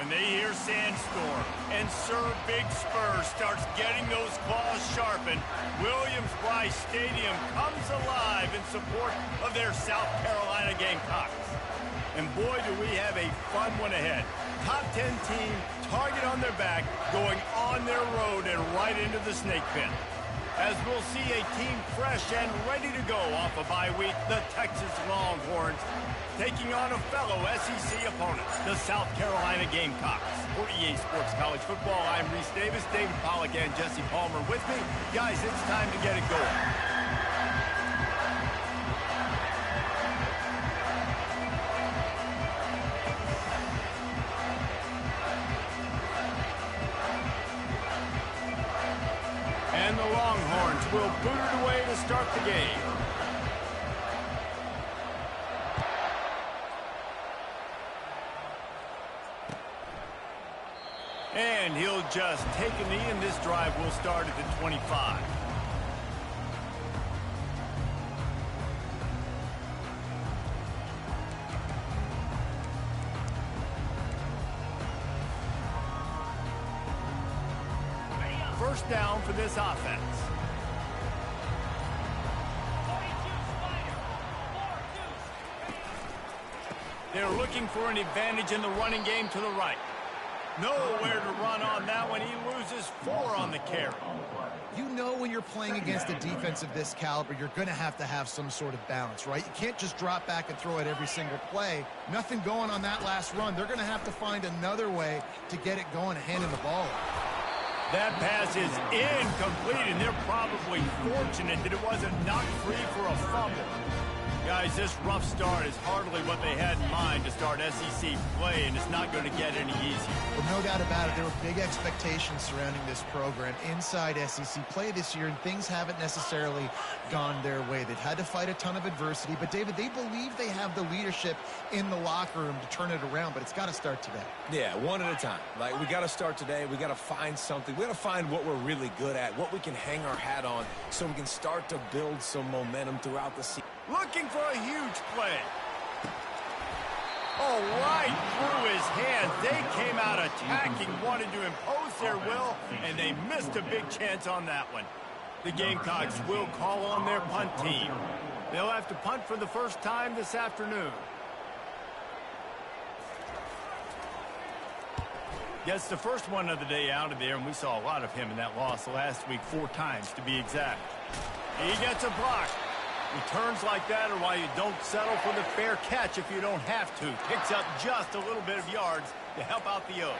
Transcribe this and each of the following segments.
When they hear Sandstorm and Sir Big Spur starts getting those claws sharpened, Williams-Brice Stadium comes alive in support of their South Carolina Gamecocks. And boy, do we have a fun one ahead. Top 10 team, target on their back, going on their road and right into the snake pit. As we'll see a team fresh and ready to go off a bye week, the Texas Longhorns, taking on a fellow SEC opponent, the South Carolina Gamecocks. For EA Sports College Football, I'm Reese Davis, David Pollack, and Jesse Palmer with me. Guys, it's time to get it going. And the Longhorns will boot it away to start the game. And he'll just take a knee, and this drive will start at the 25. First down for this offense. They're looking for an advantage in the running game to the right. Nowhere to run on that one. He loses 4 on the carry. You know when you're playing against a defense of this caliber, you're going to have some sort of balance, right? You can't just drop back and throw it every single play. Nothing going on that last run. They're going to have to find another way to get it going, handing the ball. That pass is incomplete, and they're probably fortunate that it wasn't knocked free for a fumble. Guys, this rough start is hardly what they had in mind to start SEC play, and it's not going to get any easier. Well, no doubt about it. There were big expectations surrounding this program inside SEC play this year, and things haven't necessarily gone their way. They've had to fight a ton of adversity, but, David, they believe they have the leadership in the locker room to turn it around, but it's got to start today. Yeah, one at a time. Like, we got to start today. We got to find something. We got to find what we're really good at, what we can hang our hat on, so we can start to build some momentum throughout the season. Looking for a huge play. Oh, right through his hands. They came out attacking, wanted to impose their will, and they missed a big chance on that one. The Gamecocks will call on their punt team. They'll have to punt for the first time this afternoon. Gets the first one of the day out of there, and we saw a lot of him in that loss last week, 4 times to be exact. He gets a block. Returns like that are why you don't settle for the fair catch if you don't have to. Picks up just a little bit of yards to help out the Oaks.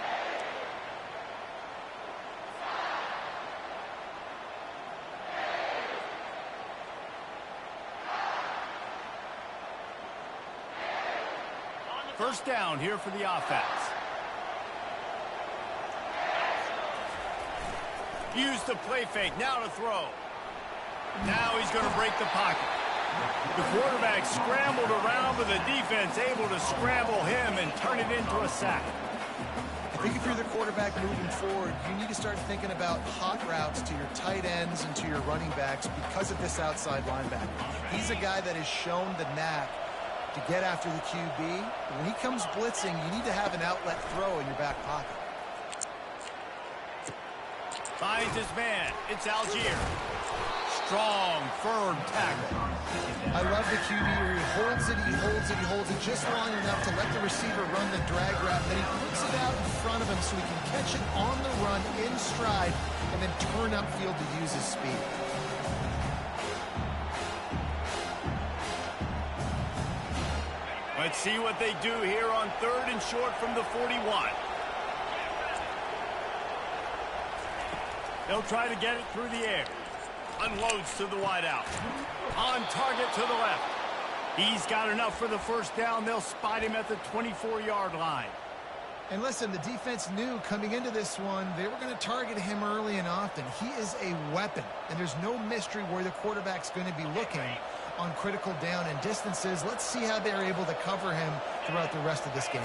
First down here for the offense. Use the play fake. Now to throw. Now he's going to break the pocket. The quarterback scrambled around, but the defense able to scramble him and turn it into a sack. I think if you're the quarterback moving forward, you need to start thinking about hot routes to your tight ends and to your running backs because of this outside linebacker. He's a guy that has shown the knack to get after the QB. When he comes blitzing, you need to have an outlet throw in your back pocket. Finds his man. It's Algier. Strong, firm tackle. I love the QB where he holds it, he holds it, he holds it just long enough to let the receiver run the drag route. Then he puts it out in front of him so he can catch it on the run in stride and then turn upfield to use his speed. Let's see what they do here on 3rd and short from the 41. They'll try to get it through the air. Unloads to the wideout. On target to the left. He's got enough for the first down. They'll spot him at the 24-yard line. And listen, the defense knew coming into this one, they were going to target him early and often. He is a weapon, and there's no mystery where the quarterback's going to be looking on critical down and distances. Let's see how they're able to cover him throughout the rest of this game.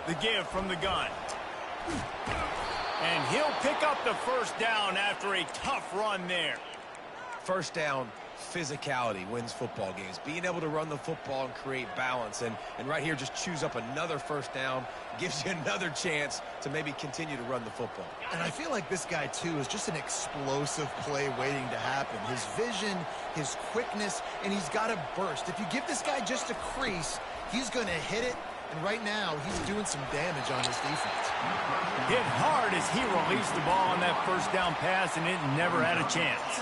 The give from the gun. And he'll pick up the first down after a tough run there. First down, physicality wins football games. Being able to run the football and create balance. And right here, just choose up another first down, gives you another chance to maybe continue to run the football. And I feel like this guy, too, is just an explosive play waiting to happen. His vision, his quickness, and he's got a burst. If you give this guy just a crease, he's going to hit it. And right now, he's doing some damage on his defense. Hit hard as he released the ball on that first down pass, and it never had a chance.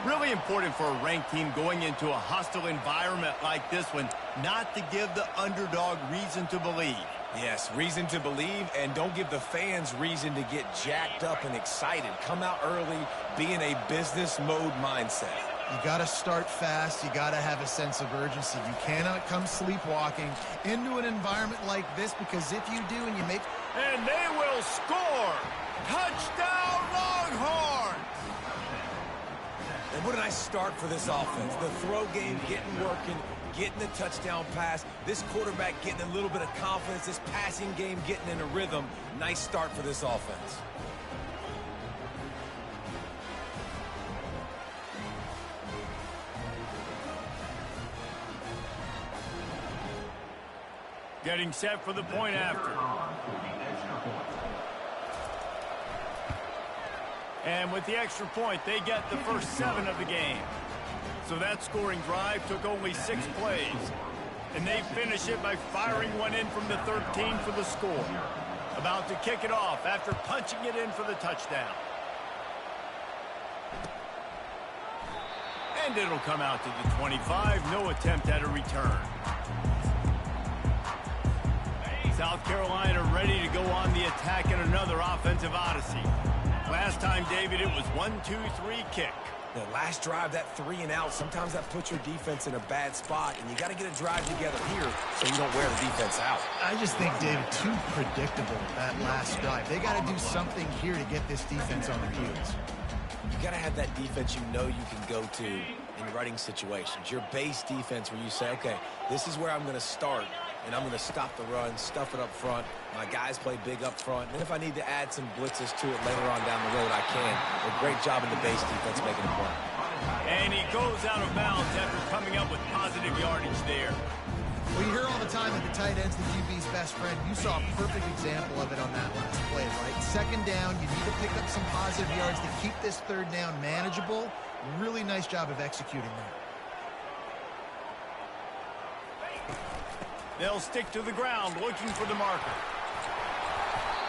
Really important for a ranked team going into a hostile environment like this one, not to give the underdog reason to believe. Yes, reason to believe, and don't give the fans reason to get jacked up and excited. Come out early, be in a business mode mindset. You got to start fast. You got to have a sense of urgency. You cannot come sleepwalking into an environment like this, because if you do and you make... And they will score! Touchdown, Longhorns! And what a nice start for this offense. The throw game getting working, getting the touchdown pass. This quarterback getting a little bit of confidence. This passing game getting in a rhythm. Nice start for this offense. Getting set for the point after. And with the extra point, they get the first 7 of the game. So that scoring drive took only 6 plays. And they finish it by firing one in from the 13 for the score. About to kick it off after punching it in for the touchdown. And it'll come out to the 25. No attempt at a return. South Carolina ready to go on the attack in another offensive odyssey. Last time, David, it was 1-2-3 kick. The last drive, that 3 and out, sometimes that puts your defense in a bad spot, and you got to get a drive together here so you don't wear the defense out. I just think, David, too predictable that last drive. They got to do something here to get this defense on their heels. You got to have that defense you know you can go to in running situations. Your base defense where you say, okay, this is where I'm going to start, and I'm going to stop the run, stuff it up front. My guys play big up front. And if I need to add some blitzes to it later on down the road, I can. A great job in the base defense making a play. And he goes out of bounds after coming up with positive yardage there. Well, you hear all the time that the tight end's the QB's best friend. You saw a perfect example of it on that last play, right? Second down, you need to pick up some positive yards to keep this third down manageable. Really nice job of executing that. They'll stick to the ground looking for the marker.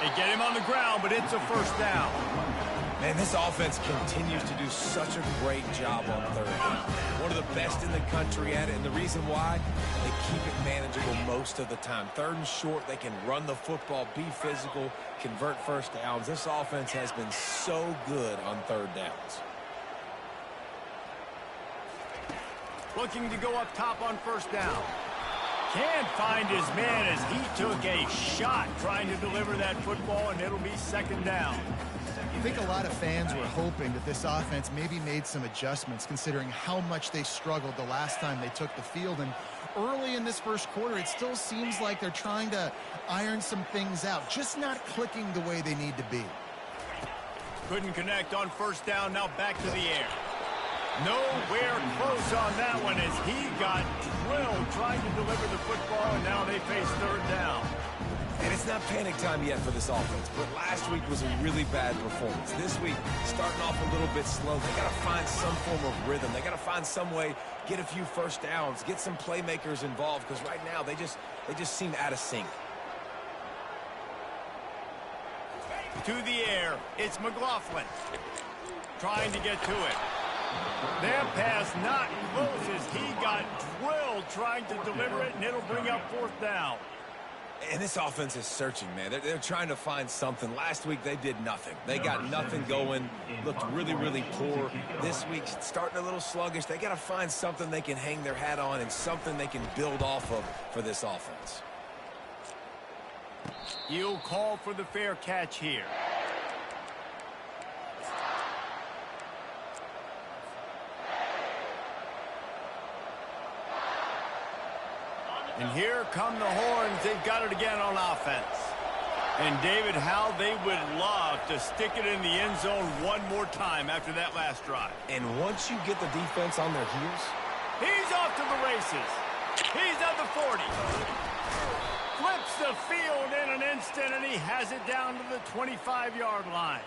They get him on the ground, but it's a first down. Man, this offense continues to do such a great job on third down. One of the best in the country at it, and the reason why, they keep it manageable most of the time. Third and short, they can run the football, be physical, convert first downs. This offense has been so good on third downs. Looking to go up top on first down. Can't find his man as he took a shot trying to deliver that football, and it'll be second down. I think a lot of fans were hoping that this offense maybe made some adjustments considering how much they struggled the last time they took the field. And early in this first quarter, it still seems like they're trying to iron some things out, just not clicking the way they need to be. Couldn't connect on first down, now back to the air. Nowhere close on that one as he got drilled trying to deliver the football, and now they face third down. And it's not panic time yet for this offense, but last week was a really bad performance. This week, starting off a little bit slow. They got to find some form of rhythm. They got to find some way, get a few first downs, get some playmakers involved, because right now they just seem out of sync. To the air, it's McLaughlin trying to get to it. Their pass not close as he got drilled trying to deliver it, and it'll bring up fourth down. And this offense is searching, man. They're trying to find something. Last week, they did nothing. They got nothing going, looked really, really poor. This week, starting a little sluggish. They got to find something they can hang their hat on and something they can build off of for this offense. You'll call for the fair catch here. And here come the horns. They've got it again on offense. And, David, how they would love to stick it in the end zone one more time after that last drive. And once you get the defense on their heels, he's off to the races. He's at the 40. Flips the field in an instant, and he has it down to the 25-yard line.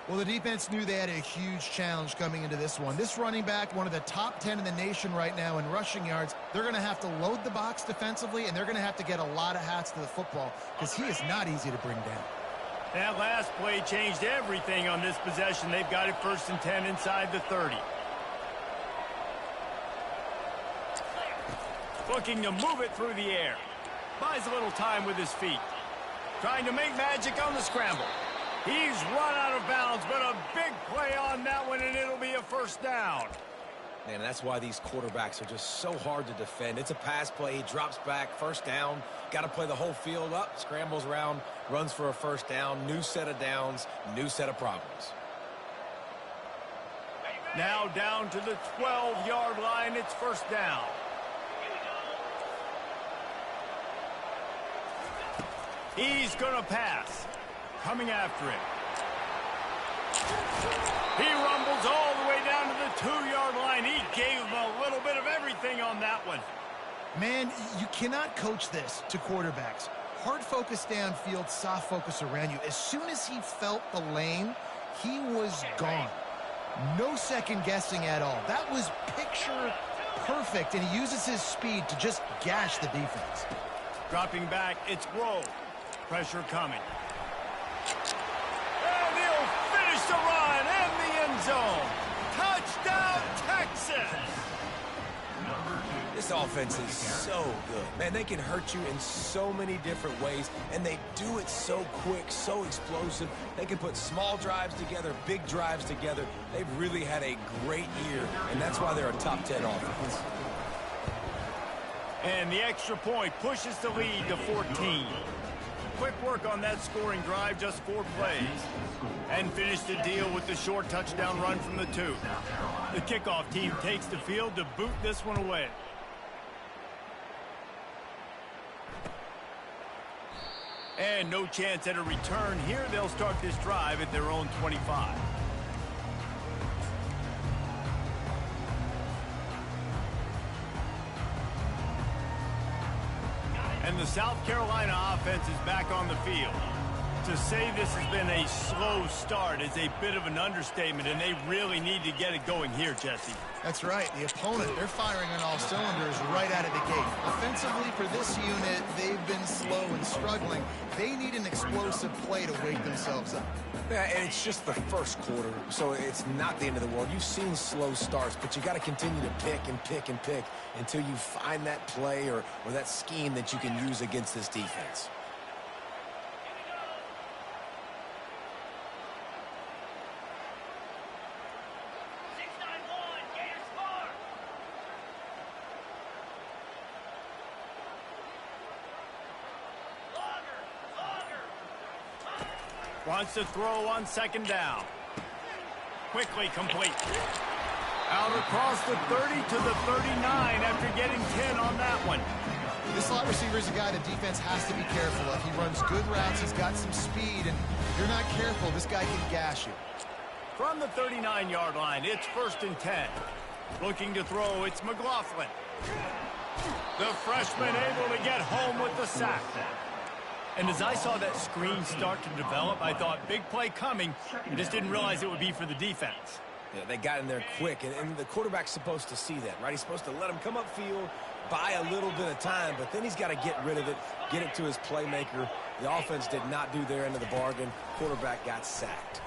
Well, the defense knew they had a huge challenge coming into this one. This running back, one of the top 10 in the nation right now in rushing yards, they're going to have to load the box defensively, and they're going to have to get a lot of hats to the football because he is not easy to bring down. That last play changed everything on this possession. They've got it 1st and 10 inside the 30. Looking to move it through the air. Buys a little time with his feet. Trying to make magic on the scramble. He's run out of bounds, but a big play on that one, and it'll be a 1st down. man, that's why these quarterbacks are just so hard to defend. It's a pass play. He drops back, 1st down. Got to play the whole field up, scrambles around, runs for a 1st down. New set of downs, new set of problems. Now down to the 12-yard line. It's 1st down. He's going to pass. Coming after him. He rumbles all the way down to the 2-yard line. He gave him a little bit of everything on that one. Man, you cannot coach this to quarterbacks. Hard focus downfield, soft focus around you. As soon as he felt the lane, he was gone. No second guessing at all. That was picture perfect, and he uses his speed to just gash the defense. Dropping back, it's Grove. Pressure coming. And he'll finish the run in the end zone. Touchdown, Texas! This offense is so good. Man, they can hurt you in so many different ways, and they do it so quick, so explosive. They can put small drives together, big drives together. They've really had a great year, and that's why they're a top 10 offense. And the extra point pushes the lead to 14. Quick work on that scoring drive, just 4 plays. And finish the deal with the short touchdown run from the 2. The kickoff team takes the field to boot this one away. And no chance at a return here. They'll start this drive at their own 25. And the South Carolina offense is back on the field. To say this has been a slow start is a bit of an understatement, and they really need to get it going here, Jesse. That's right. The opponent, they're firing on all cylinders right out of the gate. Offensively, for this unit, they've been slow and struggling. They need an explosive play to wake themselves up. Yeah, and it's just the 1st quarter, so it's not the end of the world. You've seen slow starts, but you got to continue to pick and pick and pick until you find that play or that scheme that you can use against this defense. Wants to throw on 2nd down. Quickly complete. Out across the 30 to the 39 after getting 10 on that one. This slot receiver is a guy the defense has to be careful of. He runs good routes. He's got some speed, and if you're not careful, this guy can gash you. From the 39-yard line, it's 1st and 10. Looking to throw, it's McLaughlin. The freshman able to get home with the sack. And as I saw that screen start to develop, I thought big play coming. I just didn't realize it would be for the defense. Yeah, they got in there quick, and the quarterback's supposed to see that, right? He's supposed to let him come upfield, buy a little bit of time, but then he's got to get rid of it, get it to his playmaker. The offense did not do their end of the bargain. Quarterback got sacked.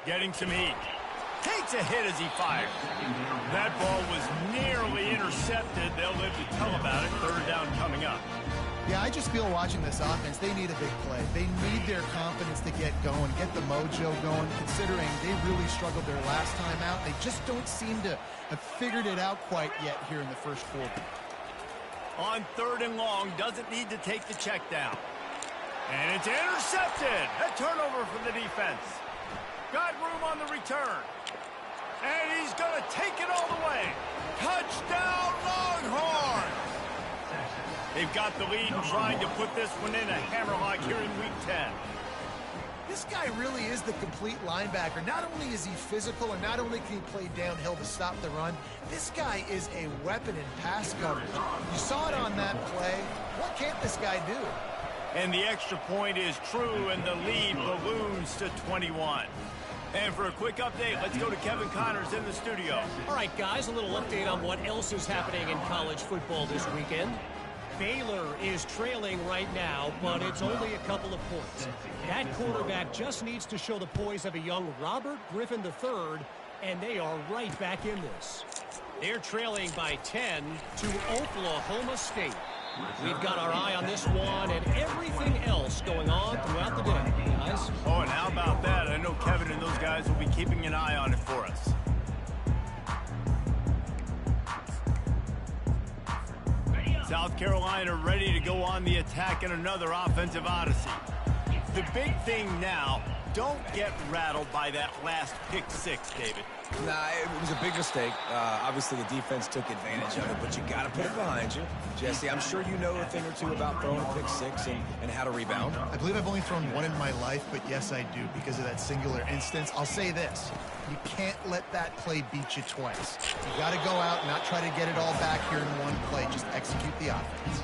Getting some heat. Takes a hit as he fired. That ball was nearly intercepted. They'll live to tell about it. 3rd down coming up. Yeah, I just feel watching this offense, they need a big play. They need their confidence to get going, get the mojo going, considering they really struggled their last time out. They just don't seem to have figured it out quite yet here in the 1st quarter. On 3rd and long, doesn't need to take the check down. And it's intercepted. A turnover for the defense. Got room on the return. And he's going to take it all the way. Touchdown, Longhorns! They've got the lead and trying to put this one in a hammerlock here in Week 10. This guy really is the complete linebacker. Not only is he physical, and not only can he play downhill to stop the run, this guy is a weapon in pass coverage. You saw it on that play. What can't this guy do? And the extra point is true, and the lead balloons to 21. And for a quick update, let's go to Kevin Connors in the studio. All right, guys, a little update on what else is happening in college football this weekend. Baylor is trailing right now, but it's only a couple of points. That quarterback just needs to show the poise of a young Robert Griffin III, and they are right back in this. They're trailing by 10 to Oklahoma State. We've got our eye on this one and everything else going on throughout the day, guys. Oh, and how about that? I know Kevin and those guys will be keeping an eye on it for us. South Carolina ready to go on the attack in another offensive odyssey. The big thing now, don't get rattled by that last pick six, David. Nah, it was a big mistake. Obviously, the defense took advantage of it, but you got to put it behind you. Jesse, I'm sure you know a thing or two about throwing a pick six and how to rebound. I believe I've only thrown one in my life, but yes, I do, because of that singular instance. I'll say this. You can't let that play beat you twice. You got to go out and not try to get it all back here in one play. Just execute the offense.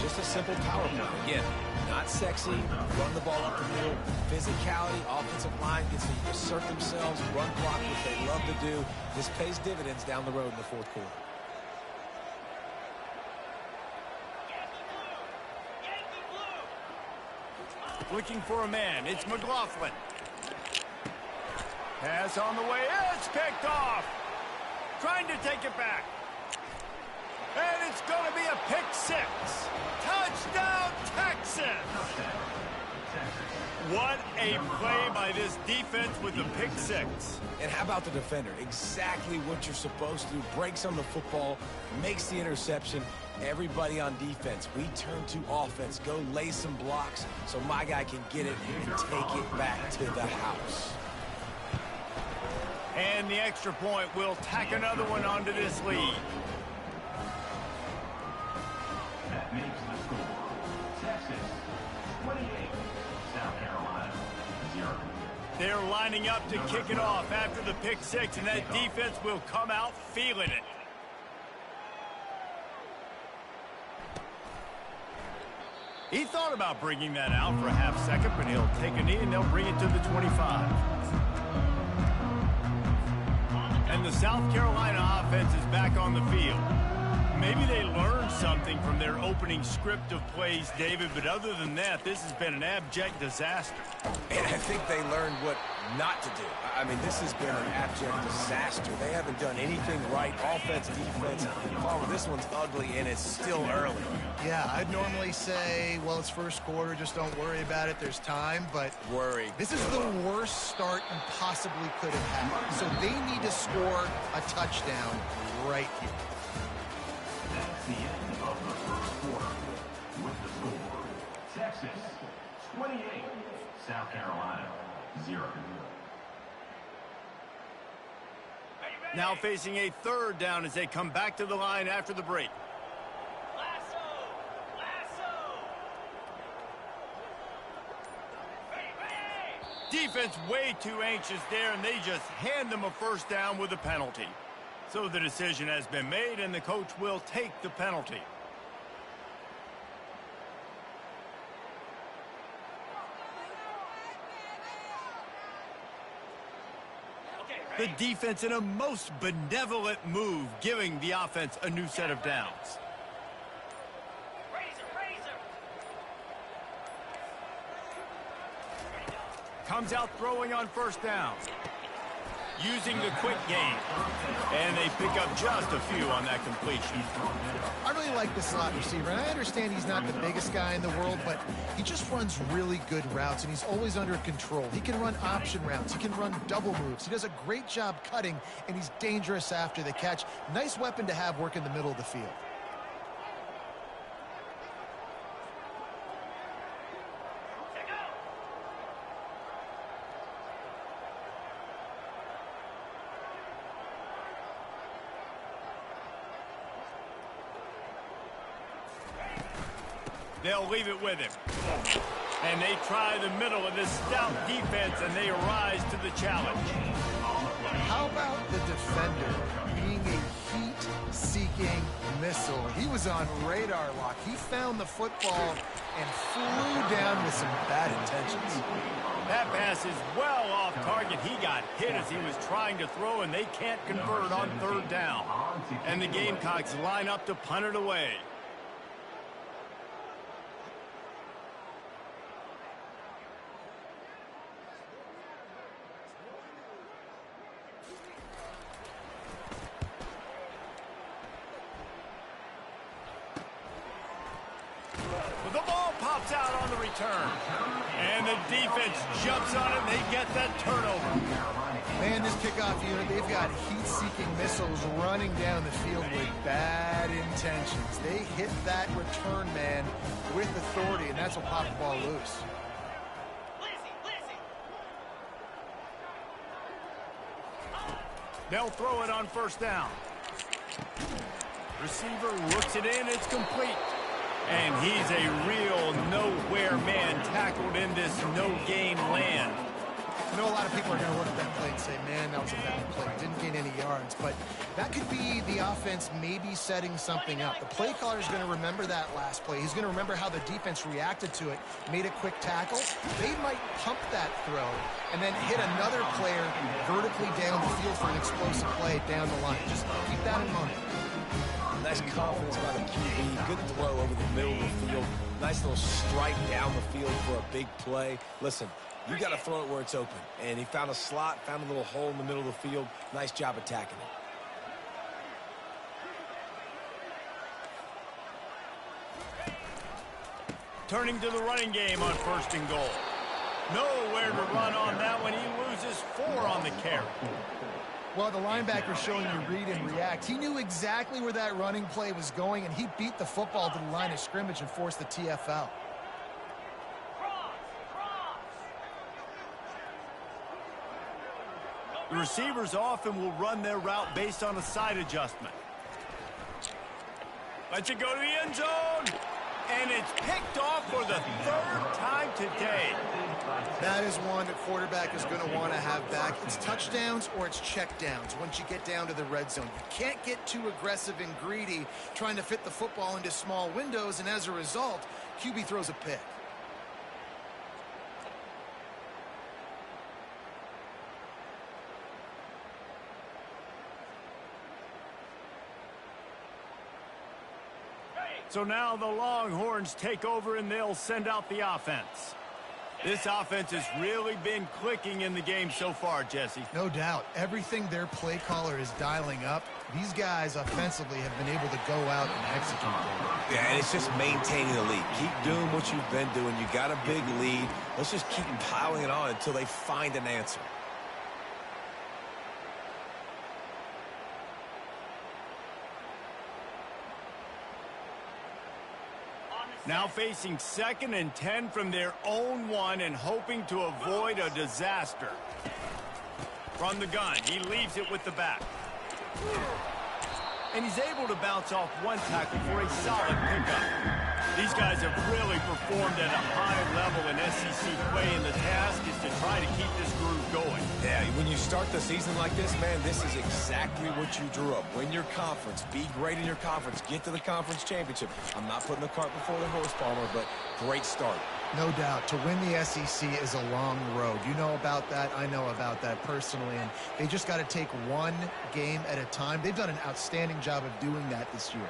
Just a simple power play. Again, not sexy, run the ball up the middle. Physicality, offensive line gets to assert themselves, run block, which they love to do. This pays dividends down the road in the fourth quarter. Looking for a man. It's McLaughlin. Pass on the way. It's picked off. Trying to take it back. And it's going to be a pick six. Touchdown, Texas. What a play by this defense with the pick six. And how about the defender? Exactly what you're supposed to do. Breaks on the football, makes the interception. Everybody on defense, we turn to offense. Go lay some blocks so my guy can get it and take it back to the house. And the extra point will tack another one onto this lead. That makes the score Texas 28, South Carolina 0. They're lining up to kick it off after the pick six, and that defense will come out feeling it. He thought about bringing that out for a half second, but he'll take a knee and they'll bring it to the 25. And the South Carolina offense is back on the field. Maybe they learned something from their opening script of plays, David, but other than that, this has been an abject disaster. And I think they learned what not to do. I mean, this has been an abject disaster. They haven't done anything right, offense, defense. Palmer, this one's ugly, and it's still early. Yeah, I'd normally say, well, it's first quarter, just don't worry about it, there's time, but Worry. this is the worst start you possibly could have had. So they need to score a touchdown right here. That's the end of the first quarter. With the score, Texas 28, South Carolina 0. Now facing a third down as they come back to the line after the break. Defense way too anxious there, and they just hand them a first down with a penalty. So the decision has been made, and the coach will take the penalty. The defense in a most benevolent move, giving the offense a new set of downs. Comes out throwing on first down. Using the quick game. And they pick up just a few on that completion. I really like the slot receiver, and I understand he's not the biggest guy in the world, but he just runs really good routes, and he's always under control. He can run option routes. He can run double moves. He does a great job cutting, and he's dangerous after the catch. Nice weapon to have work in the middle of the field. They'll leave it with him. And they try the middle of this stout defense, and they rise to the challenge. How about the defender being a heat-seeking missile? He was on radar lock. He found the football and flew down with some bad intentions. That pass is well off target. He got hit as he was trying to throw, and they can't convert on third down. And the Gamecocks line up to punt it away. The ball pops out on the return. And the defense jumps on it, and they get that turnover. Man, this kickoff unit, they've got heat-seeking missiles running down the field with bad intentions. They hit that return man with authority, and that's what popped the ball loose. They'll throw it on first down. Receiver looks it in, it's complete. And he's a real nowhere man tackled in this no-gain land. I know a lot of people are going to look at that play and say, man, that was a bad play. Didn't gain any yards. But that could be the offense maybe setting something up. The play caller is going to remember that last play. He's going to remember how the defense reacted to it, made a quick tackle. They might pump that throw and then hit another player vertically down the field for an explosive play down the line. Just keep that in mind. Nice confidence by the QB. Good throw over the middle of the field. Nice little strike down the field for a big play. Listen, you got to throw it where it's open. And he found a slot, found a little hole in the middle of the field. Nice job attacking it. Turning to the running game on first and goal. Nowhere to run on that one. He loses 4 on the carry. Well, the linebacker showing you read and react. He knew exactly where that running play was going, and he beat the football to the line of scrimmage and forced the TFL. The receivers often will run their route based on a side adjustment. Lets it go to the end zone. And it's picked off for the 3rd time today. That is one the quarterback is going to want to have back. It's touchdowns or it's checkdowns once you get down to the red zone. You can't get too aggressive and greedy trying to fit the football into small windows, and as a result, QB throws a pick. So now the Longhorns take over, and they'll send out the offense. This offense has really been clicking in the game so far, Jesse. No doubt. Everything their play caller is dialing up, these guys offensively have been able to go out and execute. Yeah, and it's just maintaining the lead. Keep doing what you've been doing. You got a big lead. Let's just keep piling it on until they find an answer. Now facing 2nd and 10 from their own 1 and hoping to avoid a disaster. From the gun, he leaves it with the back. And he's able to bounce off 1 tackle for a solid pickup. These guys have really performed at a high level in SEC play, and the task is to try to keep this groove going. Yeah, when you start the season like this, man, this is exactly what you drew up. Win your conference. Be great in your conference. Get to the conference championship. I'm not putting the cart before the horse, Palmer, but great start. No doubt. To win the SEC is a long road. You know about that. I know about that personally. And they just got to take one game at a time. They've done an outstanding job of doing that this year.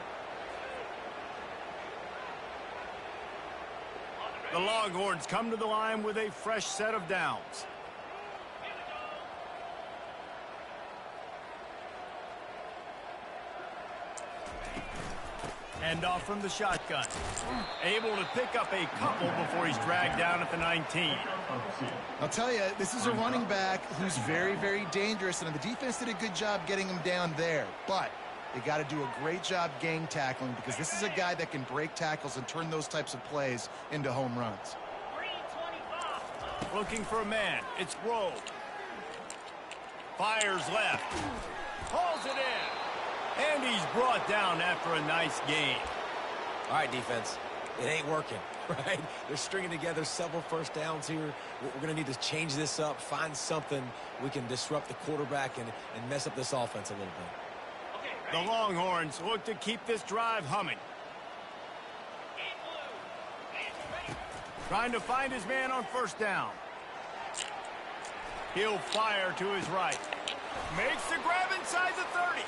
The Longhorns come to the line with a fresh set of downs. Hand off from the shotgun. Able to pick up a couple before he's dragged down at the 19. I'll tell you, this is a running back who's very, very dangerous, and the defense did a good job getting him down there. But they got to do a great job gang tackling, because this is a guy that can break tackles and turn those types of plays into home runs. Looking for a man. It's Grove. Fires left. Hauls it in. And he's brought down after a nice gain. All right, defense. it ain't working, right? They're stringing together several first downs here. We're going to need to change this up, find something we can disrupt the quarterback and mess up this offense a little bit. The Longhorns look to keep this drive humming. Trying to find his man on first down. He'll fire to his right. Makes the grab inside the 30.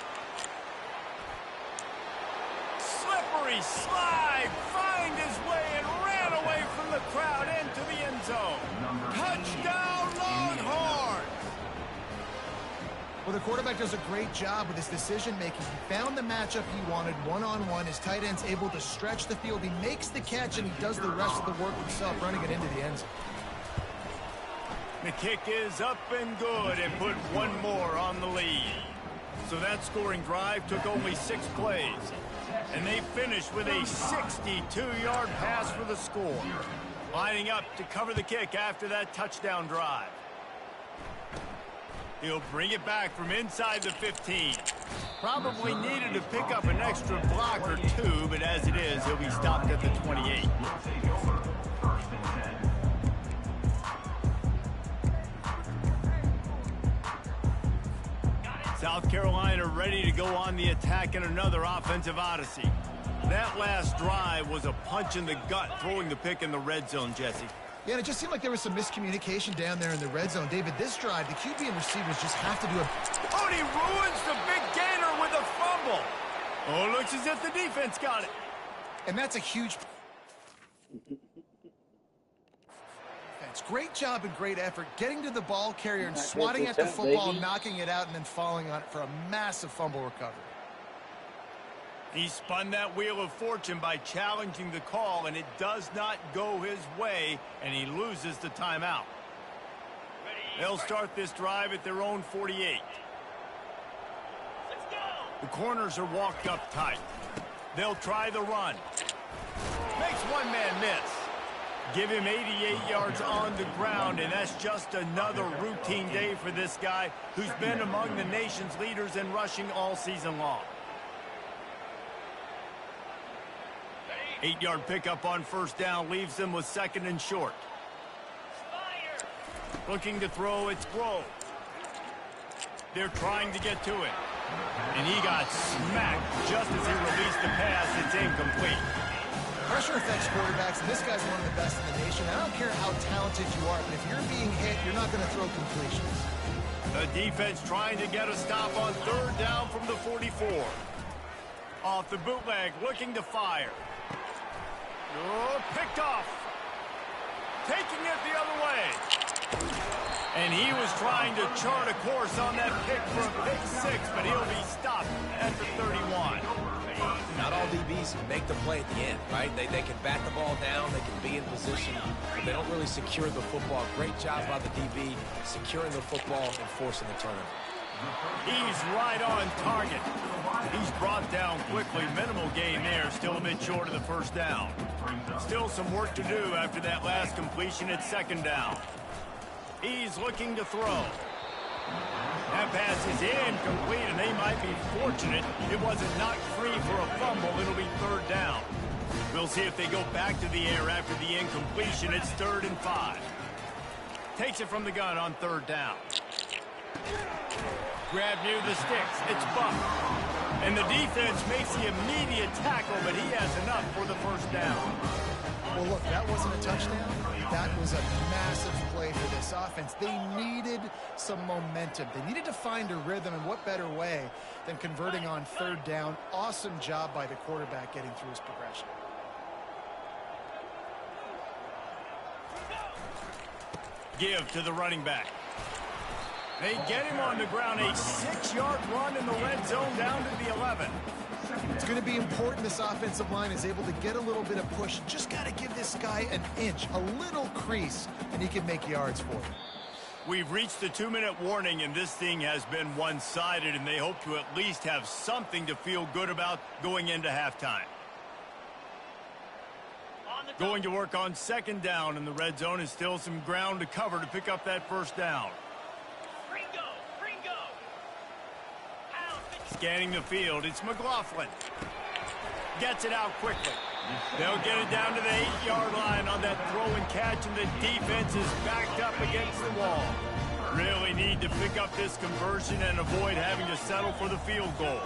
Slippery slide, find his way and ran away from the crowd into the end zone. Touchdown, Longhorns! Well, the quarterback does a great job with his decision-making. He found the matchup he wanted one-on-one. His tight end's able to stretch the field. He makes the catch, and he does the rest of the work himself, running it into the end zone. The kick is up and good and put one more on the lead. So that scoring drive took only 6 plays. And they finished with a 62-yard pass for the score. Lining up to cover the kick after that touchdown drive. He'll bring it back from inside the 15. Probably needed to pick up an extra block or 2, but as it is, he'll be stopped at the 28. South Carolina ready to go on the attack in another offensive odyssey. That last drive was a punch in the gut, throwing the pick in the red zone, Jesse. Yeah, and it just seemed like there was some miscommunication down there in the red zone. David, this drive, the QB and receivers just have to do a... Oh, and he ruins the big gainer with a fumble. Oh, looks as if the defense got it. And that's a huge... Great job and great effort getting to the ball carrier and swatting at the football, knocking it out, and then falling on it for a massive fumble recovery. He spun that wheel of fortune by challenging the call, and it does not go his way, and he loses the timeout. They'll start this drive at their own 48. The corners are walked up tight. They'll try the run. Makes one man miss. Give him 88 yards on the ground, and that's just another routine day for this guy who's been among the nation's leaders in rushing all season long. 8-yard pickup on first down leaves them with 2nd and short. Looking to throw, it's Grove. They're trying to get to it. And he got smacked just as he released the pass. It's incomplete. Pressure affects quarterbacks, and this guy's one of the best in the nation. I don't care how talented you are, but if you're being hit, you're not going to throw completions. The defense trying to get a stop on 3rd down from the 44. Off the bootleg, looking to fire. Oh, picked off. Taking it the other way. And he was trying to chart a course on that pick for a pick 6, but he'll be stopped at the 31. Not all DBs make the play at the end, right? They can bat the ball down, they can be in position, but they don't really secure the football. Great job by the DB securing the football and forcing the turnover. He's right on target. He's brought down quickly. Minimal gain there, still a bit short of the first down. Still some work to do after that last completion at 2nd down. He's looking to throw. That pass is incomplete, and they might be fortunate it wasn't knocked free for a fumble. It'll be 3rd down. We'll see if they go back to the air after the incompletion. It's 3rd and 5. Takes it from the gun on 3rd down. Grab near the sticks. It's bumped. And the defense makes the immediate tackle, but he has enough for the first down. Well, look, that wasn't a touchdown. That was a massive play for this offense. They needed some momentum. They needed to find a rhythm, and what better way than converting on 3rd down. Awesome job by the quarterback getting through his progression. Give to the running back. They get him on the ground. A 6-yard run in the red zone down to the 11. It's going to be important this offensive line is able to get a little bit of push. Just got to give this guy an inch, a little crease, and he can make yards for it. We've reached the 2-minute warning, and this thing has been one-sided, and they hope to at least have something to feel good about going into halftime. Going to work on 2nd down, and the red zone is still some ground to cover to pick up that first down. Scanning the field, it's McLaughlin. Gets it out quickly. They'll get it down to the 8-yard line on that throw and catch, and the defense is backed up against the wall. Really need to pick up this conversion and avoid having to settle for the field goal.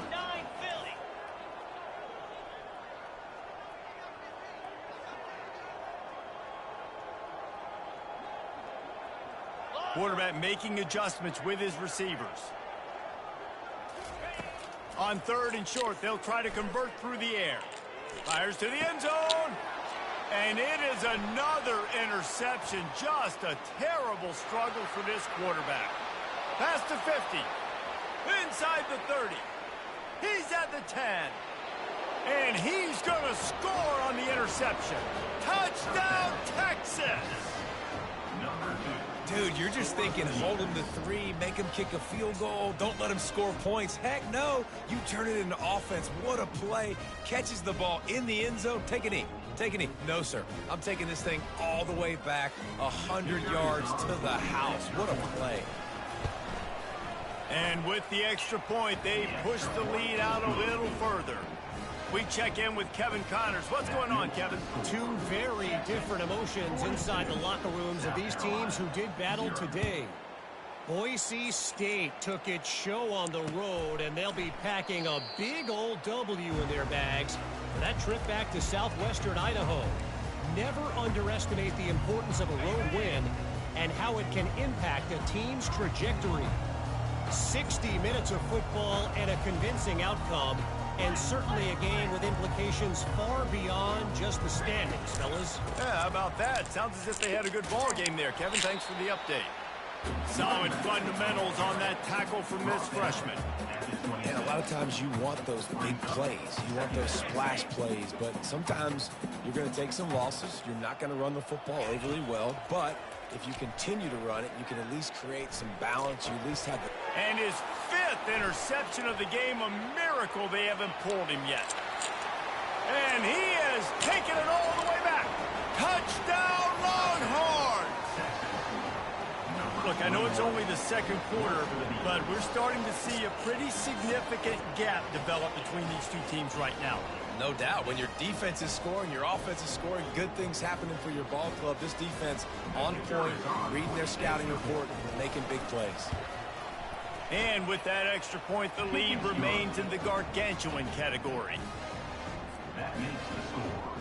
Quarterback making adjustments with his receivers. On 3rd and short, they'll try to convert through the air. Fires to the end zone. And it is another interception. Just a terrible struggle for this quarterback. Past the 50. Inside the 30. He's at the 10. And he's going to score on the interception. Touchdown, Texas! Dude, you're just thinking, hold him to 3, make him kick a field goal, don't let him score points. Heck no, you turn it into offense. What a play. Catches the ball in the end zone. Take a knee. Take a knee. No, sir. I'm taking this thing all the way back 100 yards to the house. What a play. And with the extra point, they push the lead out a little further. We check in with Kevin Connors. What's going on, Kevin? Two very different emotions inside the locker rooms of these teams who did battle today. Boise State took its show on the road, and they'll be packing a big old W in their bags for that trip back to southwestern Idaho. Never underestimate the importance of a road win and how it can impact a team's trajectory. 60 minutes of football and a convincing outcome, and certainly a game with implications far beyond just the standings, fellas. Yeah, how about that? Sounds as if they had a good ball game there, Kevin. Thanks for the update. Solid fundamentals on that tackle from this freshman. And a lot of times you want those big plays. You want those splash plays, but sometimes you're going to take some losses. You're not going to run the football overly well, but if you continue to run it, you can at least create some balance. You at least have the... And his 5th interception of the game, a miracle they haven't pulled him yet. And he has taken it all the way back. Touchdown, Longhorns! Look, I know it's only the 2nd quarter, but we're starting to see a pretty significant gap develop between these two teams right now. No doubt. When your defense is scoring, your offense is scoring, good things happening for your ball club. This defense on point, reading their scouting report, making big plays. And with that extra point, the lead remains in the gargantuan category.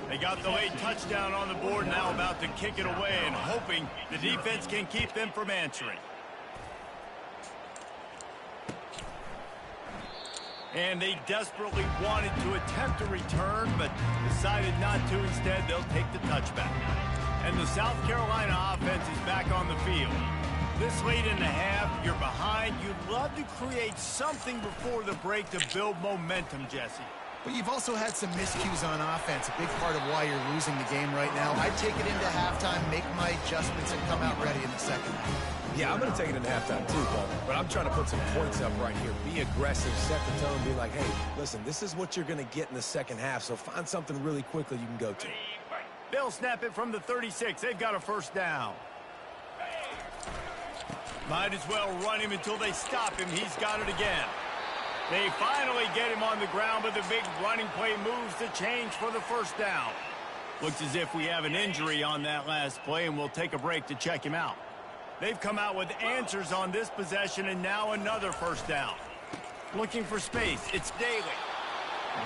They got the late touchdown on the board, now about to kick it away and hoping the defense can keep them from answering. And they desperately wanted to attempt a return, but decided not to. Instead, they'll take the touchback. And the South Carolina offense is back on the field. This late in the half, you're behind. You'd love to create something before the break to build momentum, Jesse. But you've also had some miscues on offense, a big part of why you're losing the game right now. I'd take it into halftime, make my adjustments, and come out ready in the second half. Yeah, I'm going to take it into halftime too, but I'm trying to put some points up right here. Be aggressive, set the tone, be like, hey, listen, this is what you're going to get in the second half, so find something really quickly you can go to. They'll snap it from the 36. They've got a first down. Might as well run him until they stop him. He's got it again. They finally get him on the ground, but the big running play moves the change for the first down. Looks as if we have an injury on that last play, and we'll take a break to check him out. They've come out with answers on this possession, and now another first down. Looking for space. It's Daly.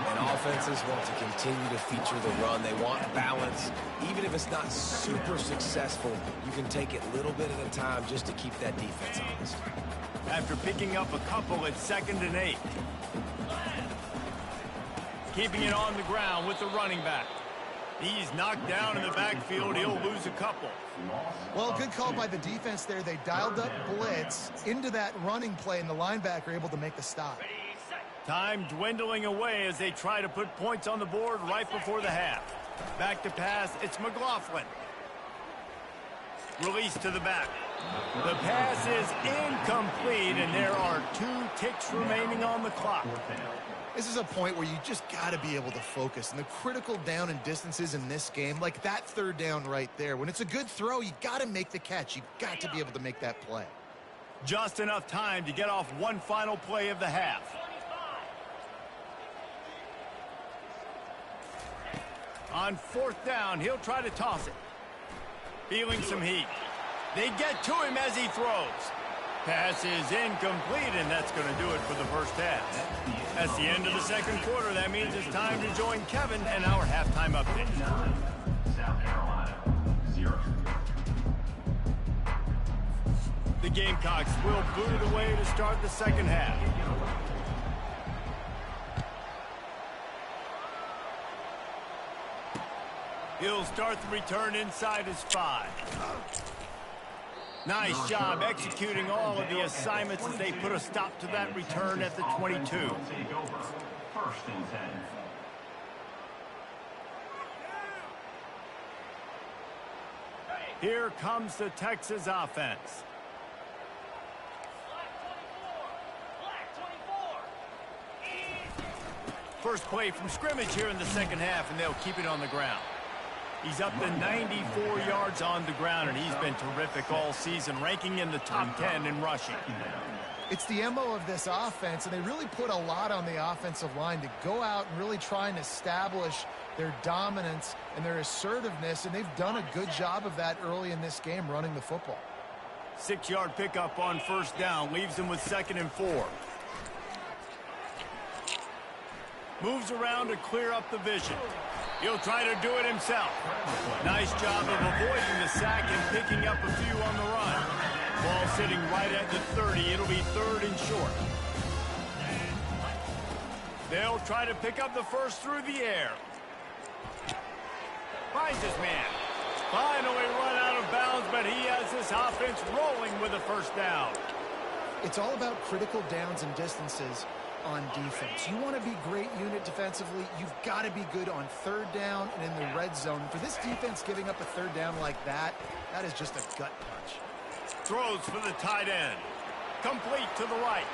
And offenses want to continue to feature the run. They want balance. Even if it's not super successful, you can take it little bit at a time just to keep that defense honest. After picking up a couple at 2nd and 8. Keeping it on the ground with the running back. He's knocked down in the backfield. He'll lose a couple. Well, good call by the defense there. They dialed up blitz into that running play, and the linebacker able to make the stop. Time dwindling away as they try to put points on the board right before the half. Back to pass, it's McLaughlin. Release to the back. The pass is incomplete, and there are 2 ticks remaining on the clock. This is a point where you just got to be able to focus. And the critical down and distances in this game, like that 3rd down right there, when it's a good throw, you got to make the catch. You've got to be able to make that play. Just enough time to get off one final play of the half. On 4th down, he'll try to toss it. Feeling some heat. They get to him as he throws. Pass is incomplete, and that's going to do it for the first half. That's the end of the second quarter. That means it's time to join Kevin and our halftime update. South Carolina, 0. The Gamecocks will boot it away to start the second half. He'll start the return inside his 5. Nice job executing all of the assignments as they put a stop to that return at the 22. Take over. 1st and 10. Here comes the Texas offense. First play from scrimmage here in the second half, and they'll keep it on the ground. He's up to 94 yards on the ground, and he's been terrific all season, ranking in the top 10 in rushing. It's the MO of this offense, and they really put a lot on the offensive line to go out and really try and establish their dominance and their assertiveness, and they've done a good job of that early in this game running the football. 6-yard pickup on 1st down, leaves them with 2nd and 4. Moves around to clear up the vision. He'll try to do it himself. Nice job of avoiding the sack and picking up a few on the run. Ball sitting right at the 30. It'll be 3rd and short. They'll try to pick up the first through the air. Finds his man. Finally run out of bounds, but he has this offense rolling with a 1st down. It's all about critical downs and distances on defense. You want to be great unit defensively, you've got to be good on 3rd down and in the red zone. For this defense giving up a 3rd down like that, that is just a gut punch. Throws for the tight end. Complete to the right.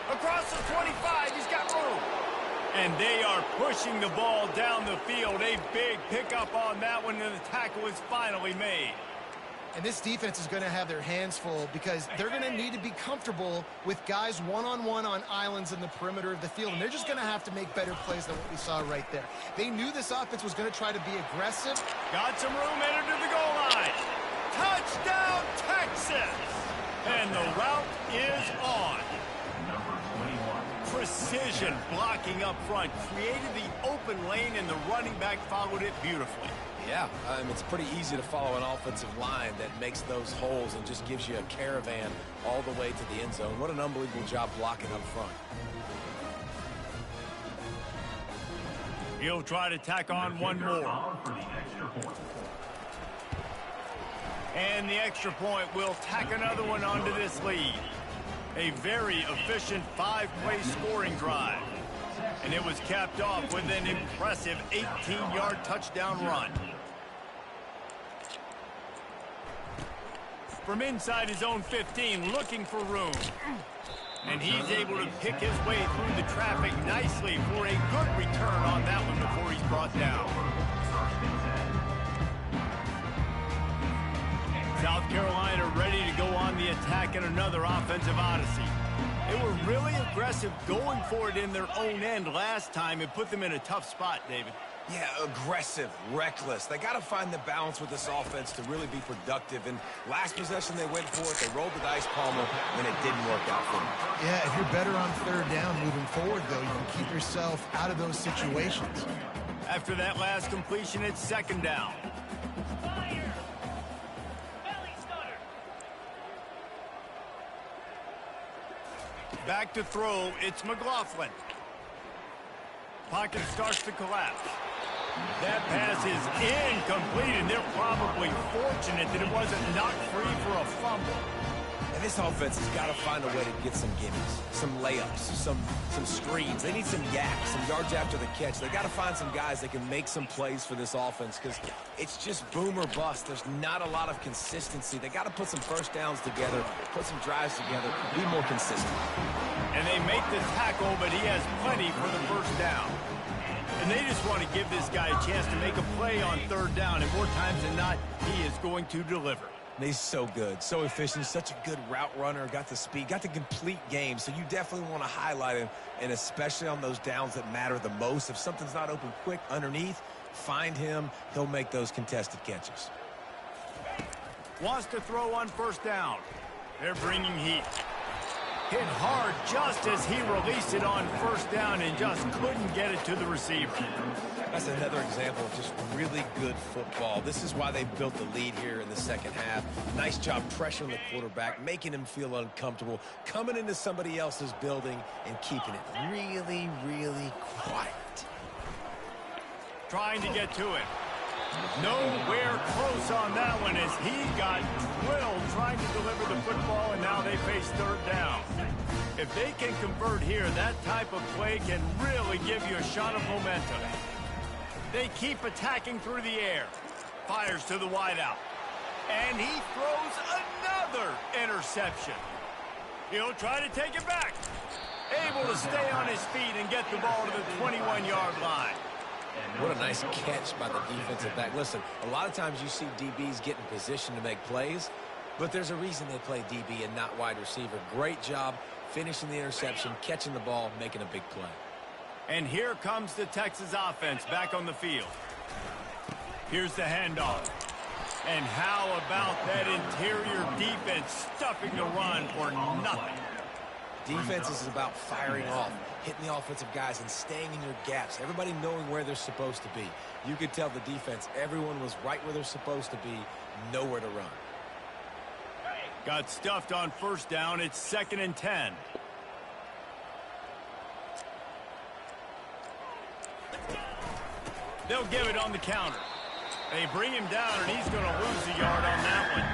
Across the 25, he's got room. And they are pushing the ball down the field. A big pickup on that one, and the tackle is finally made. And this defense is going to have their hands full because they're going to need to be comfortable with guys one-on-one on islands in the perimeter of the field. And they're just going to have to make better plays than what we saw right there. They knew this offense was going to try to be aggressive. Got some room, entered to the goal line. Touchdown, Texas! And the route is on. Number 21. Precision blocking up front. Created the open lane, and the running back followed it beautifully. Yeah, it's pretty easy to follow an offensive line that makes those holes and just gives you a caravan all the way to the end zone. What an unbelievable job blocking up front. He'll try to tack on one more. And the extra point will tack another one onto this lead. A very efficient 5-play scoring drive. And it was capped off with an impressive 18-yard touchdown run. From inside his own 15, looking for room. And he's able to pick his way through the traffic nicely for a good return on that one before he's brought down. South Carolina ready to go on the attack in another offensive odyssey. They were really aggressive going for it in their own end last time. It put them in a tough spot, David. Yeah, aggressive, reckless. They got to find the balance with this offense to really be productive. And last possession they went for it. They rolled the dice, Palmer, and it didn't work out for them. Yeah, if you're better on 3rd down moving forward, though, you can keep yourself out of those situations. After that last completion, it's 2nd down. Back to throw, it's McLaughlin. Pocket starts to collapse. That pass is incomplete, and they're probably fortunate that it wasn't knocked free for a fumble. And this offense has got to find a way to get some gimmies, some layups, some screens. They need some gaps, some yards after the catch. They got to find some guys that can make some plays for this offense because it's just boom or bust. There's not a lot of consistency. They got to put some 1st downs together, put some drives together, be more consistent. And they make the tackle, but he has plenty for the 1st down. And they just want to give this guy a chance to make a play on 3rd down, and more times than not, he is going to deliver. And he's so good, so efficient, such a good route runner, got the speed, got the complete game. So you definitely want to highlight him, and especially on those downs that matter the most. If something's not open quick underneath, Find him, he'll make those contested catches. Wants to throw on first down. They're bringing heat. Hit hard just as he released it on first down and just couldn't get it to the receiver. That's another example of just really good football. This is why they built the lead here in the second half. Nice job pressuring the quarterback, making him feel uncomfortable, coming into somebody else's building and keeping it really, really quiet. Trying to get to it. Nowhere close on that one as he got drilled trying to deliver the football, and now they face third down. If they can convert here, that type of play can really give you a shot of momentum. They keep attacking through the air. Fires to the wideout. And he throws another interception. He'll try to take it back. Able to stay on his feet and get the ball to the 21-yard line. What a nice catch by the defensive back. Listen, a lot of times you see DBs get in position to make plays, but there's a reason they play DB and not wide receiver. Great job finishing the interception, catching the ball, making a big play. And here comes the Texas offense back on the field. Here's the handoff. And how about that interior defense stuffing the run for nothing? Defense is about firing off, hitting the offensive guys and staying in your gaps. Everybody knowing where they're supposed to be. You could tell the defense, everyone was right where they're supposed to be, nowhere to run. Got stuffed on first down. It's 2nd and 10. They'll give it on the counter. They bring him down, and he's going to lose a yard on that one.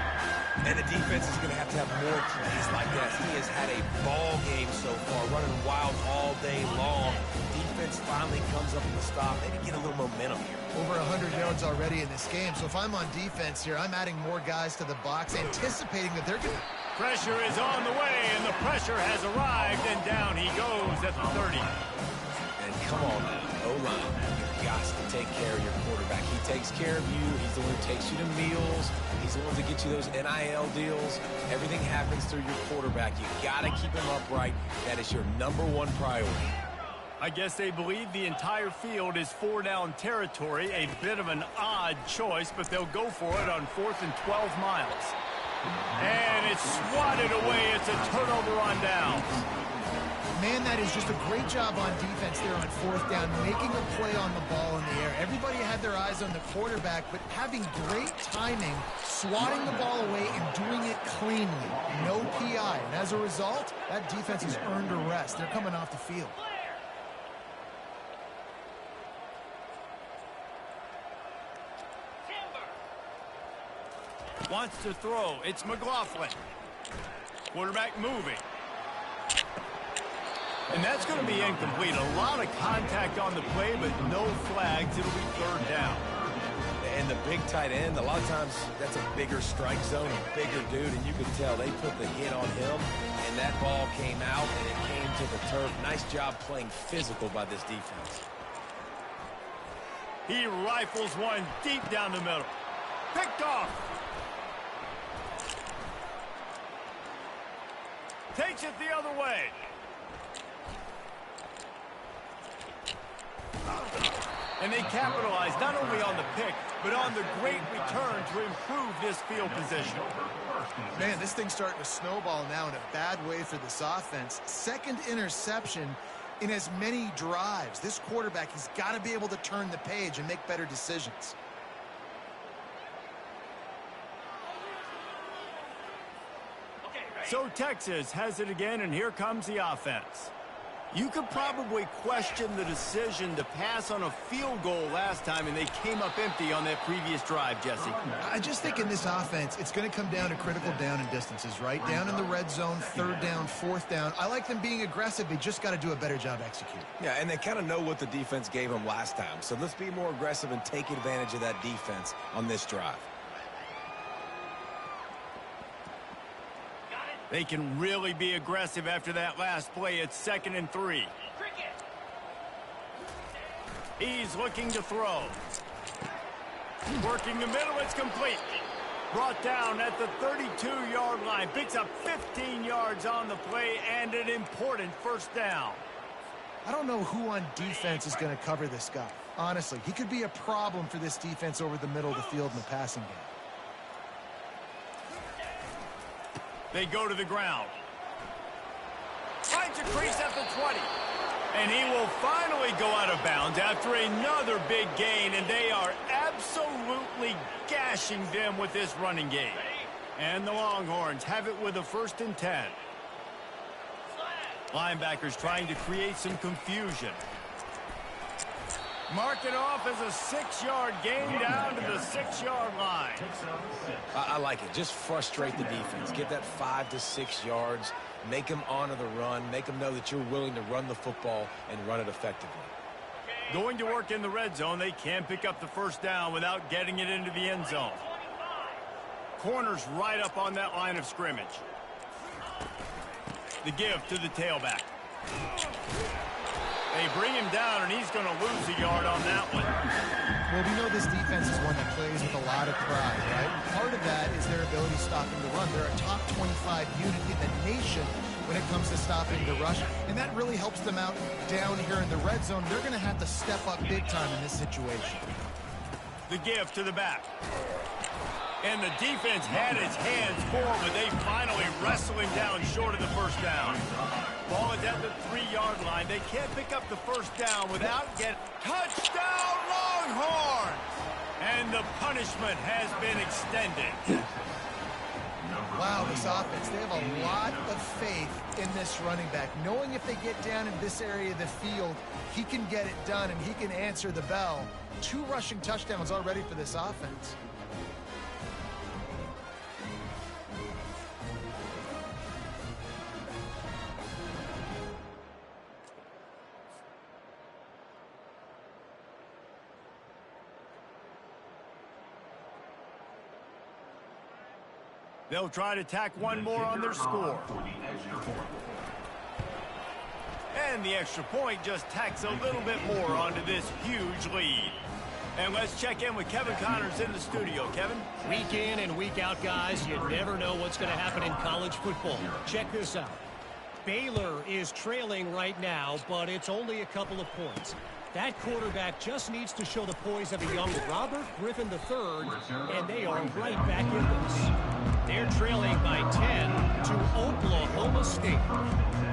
And the defense is going to have more plays like that. He has had a ball game so far, running wild all day long. Defense finally comes up with a stop. They can get a little momentum here. Over 100 yards already in this game. So if I'm on defense here, I'm adding more guys to the box, anticipating that they're going to... Pressure is on the way, and the pressure has arrived, and down he goes at the 30. And come on now, O-line, you've got to take care of your quarterback. He takes care of you. He's the one who takes you to meals. He's the one to get you those NIL deals. Everything happens through your quarterback. You got to keep him upright. That is your #1 priority. I guess they believe the entire field is 4-down territory. A bit of an odd choice, but they'll go for it on 4th and 12 miles. And it's swatted away. It's a turnover on downs. Man, that is just a great job on defense there on 4th down, making a play on the ball in the air. Everybody had their eyes on the quarterback, but having great timing, swatting the ball away and doing it cleanly. No PI. And as a result, that defense has earned a rest. They're coming off the field. Wants to throw. It's McLaughlin. Quarterback moving. And that's going to be incomplete. A lot of contact on the play, but no flags. It'll be 3rd down. And the big tight end, a lot of times that's a bigger strike zone, a bigger dude, and you could tell they put the hit on him, and that ball came out, and it came to the turf. Nice job playing physical by this defense. He rifles one deep down the middle. Picked off. Takes it the other way. And they capitalize not only on the pick, but on the great return to improve this field position. Man, this thing's starting to snowball now in a bad way for this offense. 2nd interception in as many drives. This quarterback, he's got to be able to turn the page and make better decisions. So Texas has it again, and here comes the offense. You could probably question the decision to pass on a field goal last time, and they came up empty on that previous drive, Jesse. I just think in this offense, it's going to come down to critical down and distances, right? Down in the red zone, 3rd down, 4th down. I like them being aggressive. They just got to do a better job executing. Yeah, and they kind of know what the defense gave them last time. So let's be more aggressive and take advantage of that defense on this drive. They can really be aggressive after that last play. It's 2nd and 3. He's looking to throw. Working the middle, it's complete. Brought down at the 32-yard line. Picks up 15 yards on the play and an important 1st down. I don't know who on defense is going to cover this guy. Honestly, he could be a problem for this defense over the middle of the field in the passing game. They go to the ground. Finds a crease at the 20. And he will finally go out of bounds after another big gain, and they are absolutely gashing them with this running game. And the Longhorns have it with a 1st and 10. Linebackers trying to create some confusion. Mark it off as a 6-yard gain down to the 6-yard line. I like it. Just frustrate the defense. Get that 5 to 6 yards. Make them honor the run. Make them know that you're willing to run the football and run it effectively. Going to work in the red zone. They can pick up the 1st down without getting it into the end zone. Corners right up on that line of scrimmage. The give to the tailback. They bring him down, and he's going to lose a yard on that one. Well, we know this defense is one that plays with a lot of pride, right? Part of that is their ability stopping the run. They're a top 25 unit in the nation when it comes to stopping the rush, and that really helps them out down here in the red zone. They're going to have to step up big time in this situation. The give to the back. And the defense had its hands full, but they finally wrestle him down short of the 1st down. Ball is at the 3-yard line. They can't pick up the 1st down without getting... Touchdown, Longhorns! And the punishment has been extended. Wow, this offense, they have a lot of faith in this running back. Knowing if they get down in this area of the field, he can get it done and he can answer the bell. 2 rushing touchdowns already for this offense. They'll try to tack one more on their score. And the extra point just tacks a little bit more onto this huge lead. And let's check in with Kevin Connors in the studio. Kevin? Week in and week out, guys, you never know what's going to happen in college football. Check this out. Baylor is trailing right now, but it's only a couple of points. That quarterback just needs to show the poise of a young Robert Griffin III, and they are right back in this. They're trailing by 10 to Oklahoma State.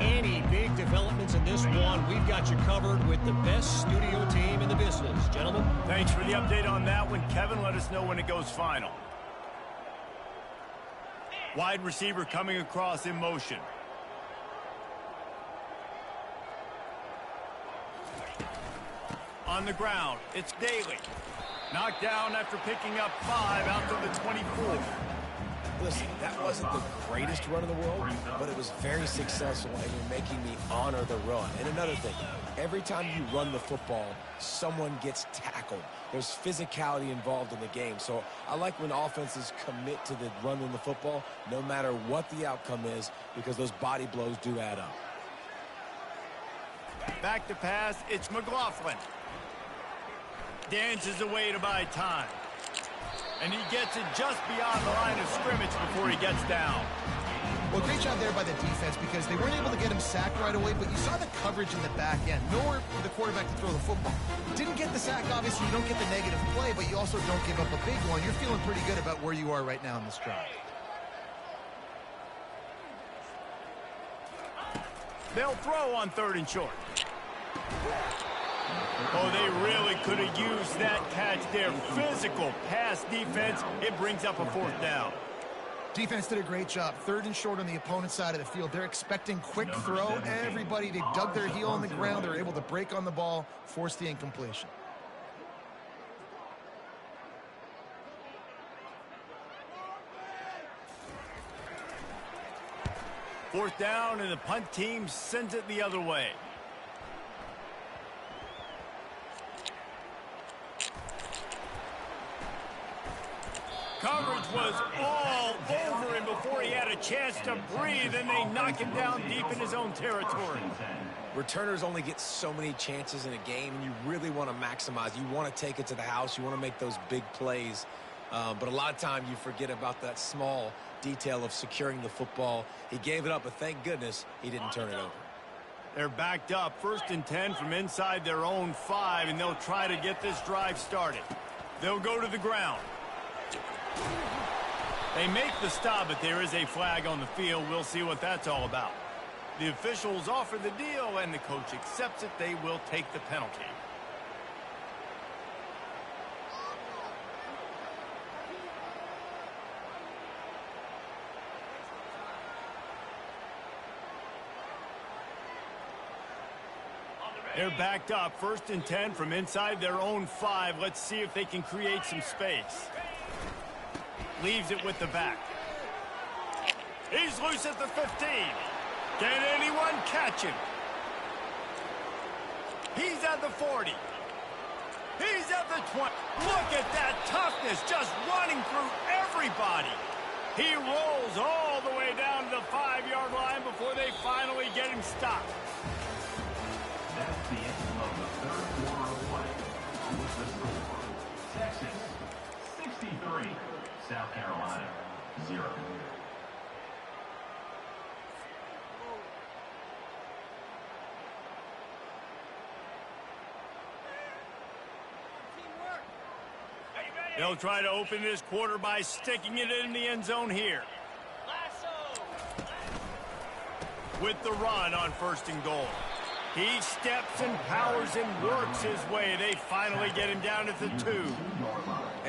Any big developments in this one, we've got you covered with the best studio team in the business. Gentlemen. Thanks for the update on that one. Kevin, let us know when it goes final. Wide receiver coming across in motion. On the ground, it's Daly. Knocked down after picking up 5 out to the 24. Listen, that wasn't the greatest run in the world, but it was very successful, and you're making me honor the run. And another thing, every time you run the football, someone gets tackled. There's physicality involved in the game. So I like when offenses commit to the running the football, no matter what the outcome is, because those body blows do add up. Back to pass, it's McLaughlin. Dances away to buy time. And he gets it just beyond the line of scrimmage before he gets down. Well, great job there by the defense because they weren't able to get him sacked right away, but you saw the coverage in the back end. Nowhere for the quarterback to throw the football. Didn't get the sack, obviously. You don't get the negative play, but you also don't give up a big one. You're feeling pretty good about where you are right now in this drive. They'll throw on 3rd and short. Oh, they really could have used that catch there. Physical pass defense. It brings up a 4th down. Defense did a great job. 3rd and short on the opponent's side of the field. They're expecting quick throw. Everybody, they dug their heel on the ground. They're able to break on the ball, force the incompletion. Fourth down, and the punt team sends it the other way. Coverage was all over him before he had a chance to breathe, and they knock him down deep in his own territory. Returners only get so many chances in a game, and you really want to maximize. You want to take it to the house. You want to make those big plays. But a lot of time you forget about that small detail of securing the football. He gave it up, but thank goodness he didn't turn it over. They're backed up, 1st and 10 from inside their own 5, and they'll try to get this drive started. They'll go to the ground. They make the stop, but there is a flag on the field. We'll see what that's all about. The officials offer the deal, and the coach accepts it. They will take the penalty. They're backed up, 1st and 10 from inside their own 5. Let's see if they can create some space. Leaves it with the back. He's loose at the 15. Can anyone catch him? He's at the 40. He's at the 20. Look at that toughness, just running through everybody. He rolls all the way down to the 5-yard line before they finally get him stopped. That's the end of the 3rd quarter of play. With the score, Texas 63, South Carolina 0. They'll try to open this quarter by sticking it in the end zone here. With the run on 1st and goal. He steps and powers and works his way. They finally get him down at the 2.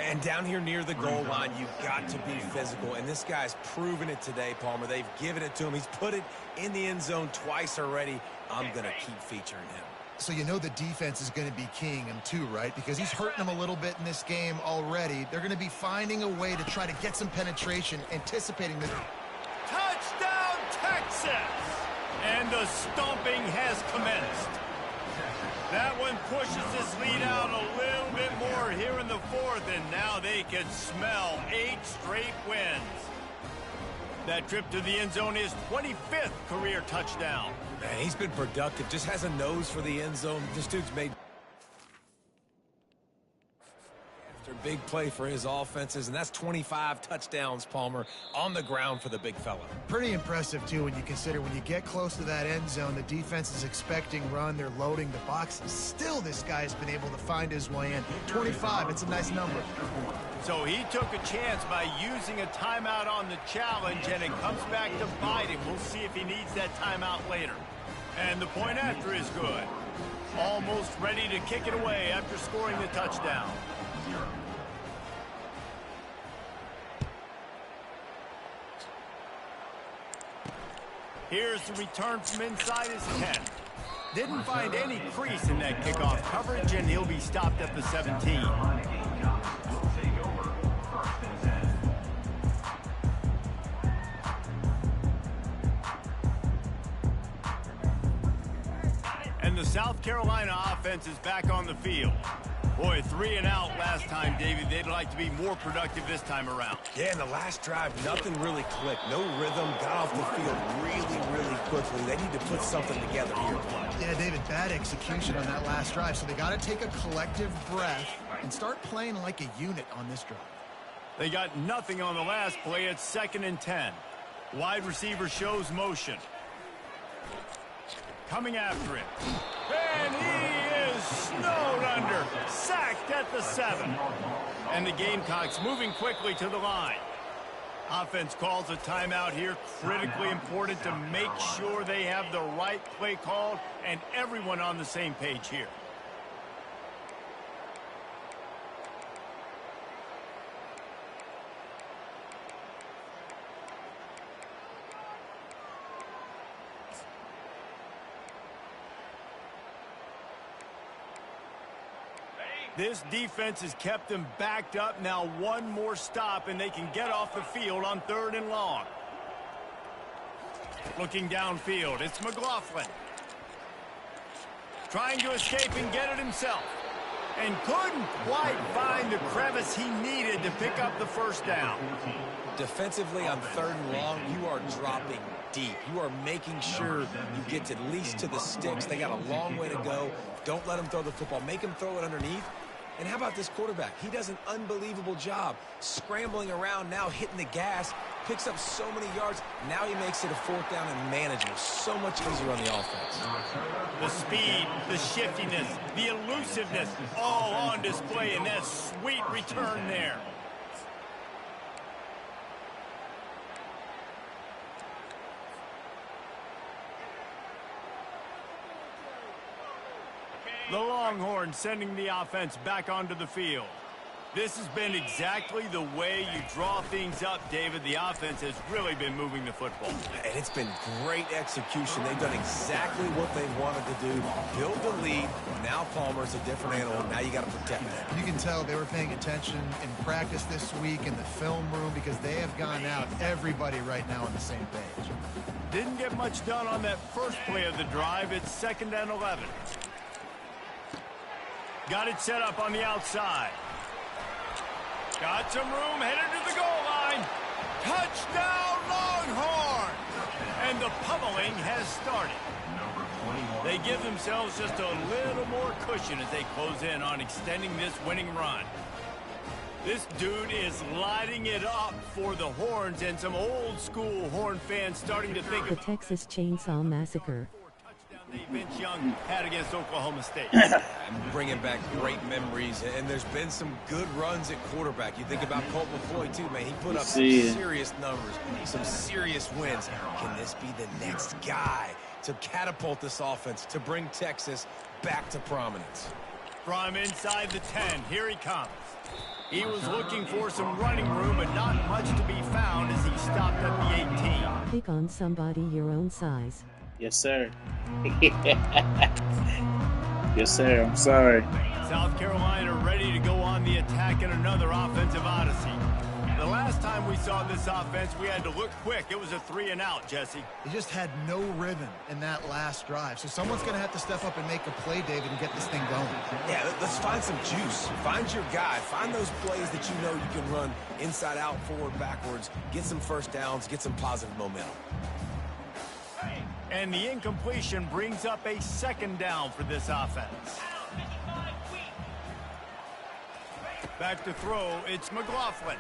And down here near the goal line, you've got to be physical. And this guy's proven it today, Palmer. They've given it to him. He's put it in the end zone twice already. I'm going to keep featuring him. So you know the defense is going to be keying him too, right? Because he's hurting them a little bit in this game already. They're going to be finding a way to try to get some penetration, anticipating the... Touchdown, Texas! And the stomping has commenced. That one pushes this lead out a little bit more here in the 4th, and now they can smell 8 straight wins. That trip to the end zone is 25th career touchdown. Man, he's been productive. Just has a nose for the end zone. This dude's made... After a big play for his offenses, and that's 25 touchdowns, Palmer, on the ground for the big fella. Pretty impressive, too, when you consider when you get close to that end zone, the defense is expecting run, they're loading the box. Still, this guy's been able to find his way in. 25, it's a nice number. So he took a chance by using a timeout on the challenge, and it comes back to bite him. We'll see if he needs that timeout later. And the point after is good. Almost ready to kick it away after scoring the touchdown. Here's the return from inside his 10. Didn't find any crease in that kickoff coverage, and he'll be stopped at the 17. And the South Carolina offense is back on the field. Boy, 3 and out last time, David. They'd like to be more productive this time around. Yeah, in the last drive, nothing really clicked. No rhythm, got off the field really quickly. They need to put something together here. Yeah, David, bad execution on that last drive, so they got to take a collective breath and start playing like a unit on this drive. They got nothing on the last play. It's 2nd and 10. Wide receiver shows motion. Coming after him. And he is snowed under. Sacked at the 7. And the Gamecocks moving quickly to the line. Offense calls a timeout here. Critically important to make sure they have the right play called and everyone on the same page here. This defense has kept them backed up. Now one more stop, and they can get off the field on 3rd and long. Looking downfield, it's McLaughlin. Trying to escape and get it himself. And couldn't quite find the crevice he needed to pick up the 1st down. Defensively on 3rd and long, you are dropping deep. You are making sure you get at least to the sticks. They got a long way to go. Don't let them throw the football. Make them throw it underneath. And how about this quarterback? He does an unbelievable job scrambling around, now hitting the gas, picks up so many yards. Now he makes it a 4th down and manageable. So much easier on the offense. The speed, the shiftiness, the elusiveness, all on display in that sweet return there. The Longhorns sending the offense back onto the field. This has been exactly the way you draw things up, David. The offense has really been moving the football. And it's been great execution. They've done exactly what they wanted to do. Build the lead. Now Palmer's a different animal. Now you got to protect him. You can tell they were paying attention in practice this week in the film room because they have gone out, everybody right now on the same page. Didn't get much done on that first play of the drive. It's 2nd and 11. Got it set up on the outside. Got some room, headed to the goal line. Touchdown, Longhorns! And the pummeling has started. They give themselves just a little more cushion as they close in on extending this winning run. This dude is lighting it up for the Horns, and some old-school Horn fans starting to think the Texas Chainsaw Massacre. Vince Young had against Oklahoma State. I'm bringing back great memories, and there's been some good runs at quarterback. You think about Colt McCoy, too, man. He put up some serious numbers, some serious wins. Can this be the next guy to catapult this offense, to bring Texas back to prominence? From inside the 10, here he comes. He was looking for some running room, but not much to be found as he stopped at the 18. Pick on somebody your own size. Yes, sir. Yes, sir. I'm sorry. South Carolina ready to go on the attack in another offensive odyssey. The last time we saw this offense, we had to look quick. It was a 3-and-out, Jesse. They just had no rhythm in that last drive. So someone's going to have to step up and make a play, David, and get this thing going. Yeah, let's find some juice. Find your guy. Find those plays that you know you can run inside out, forward, backwards. Get some first downs. Get some positive momentum. And the incompletion brings up a 2nd down for this offense. Back to throw, it's McLaughlin.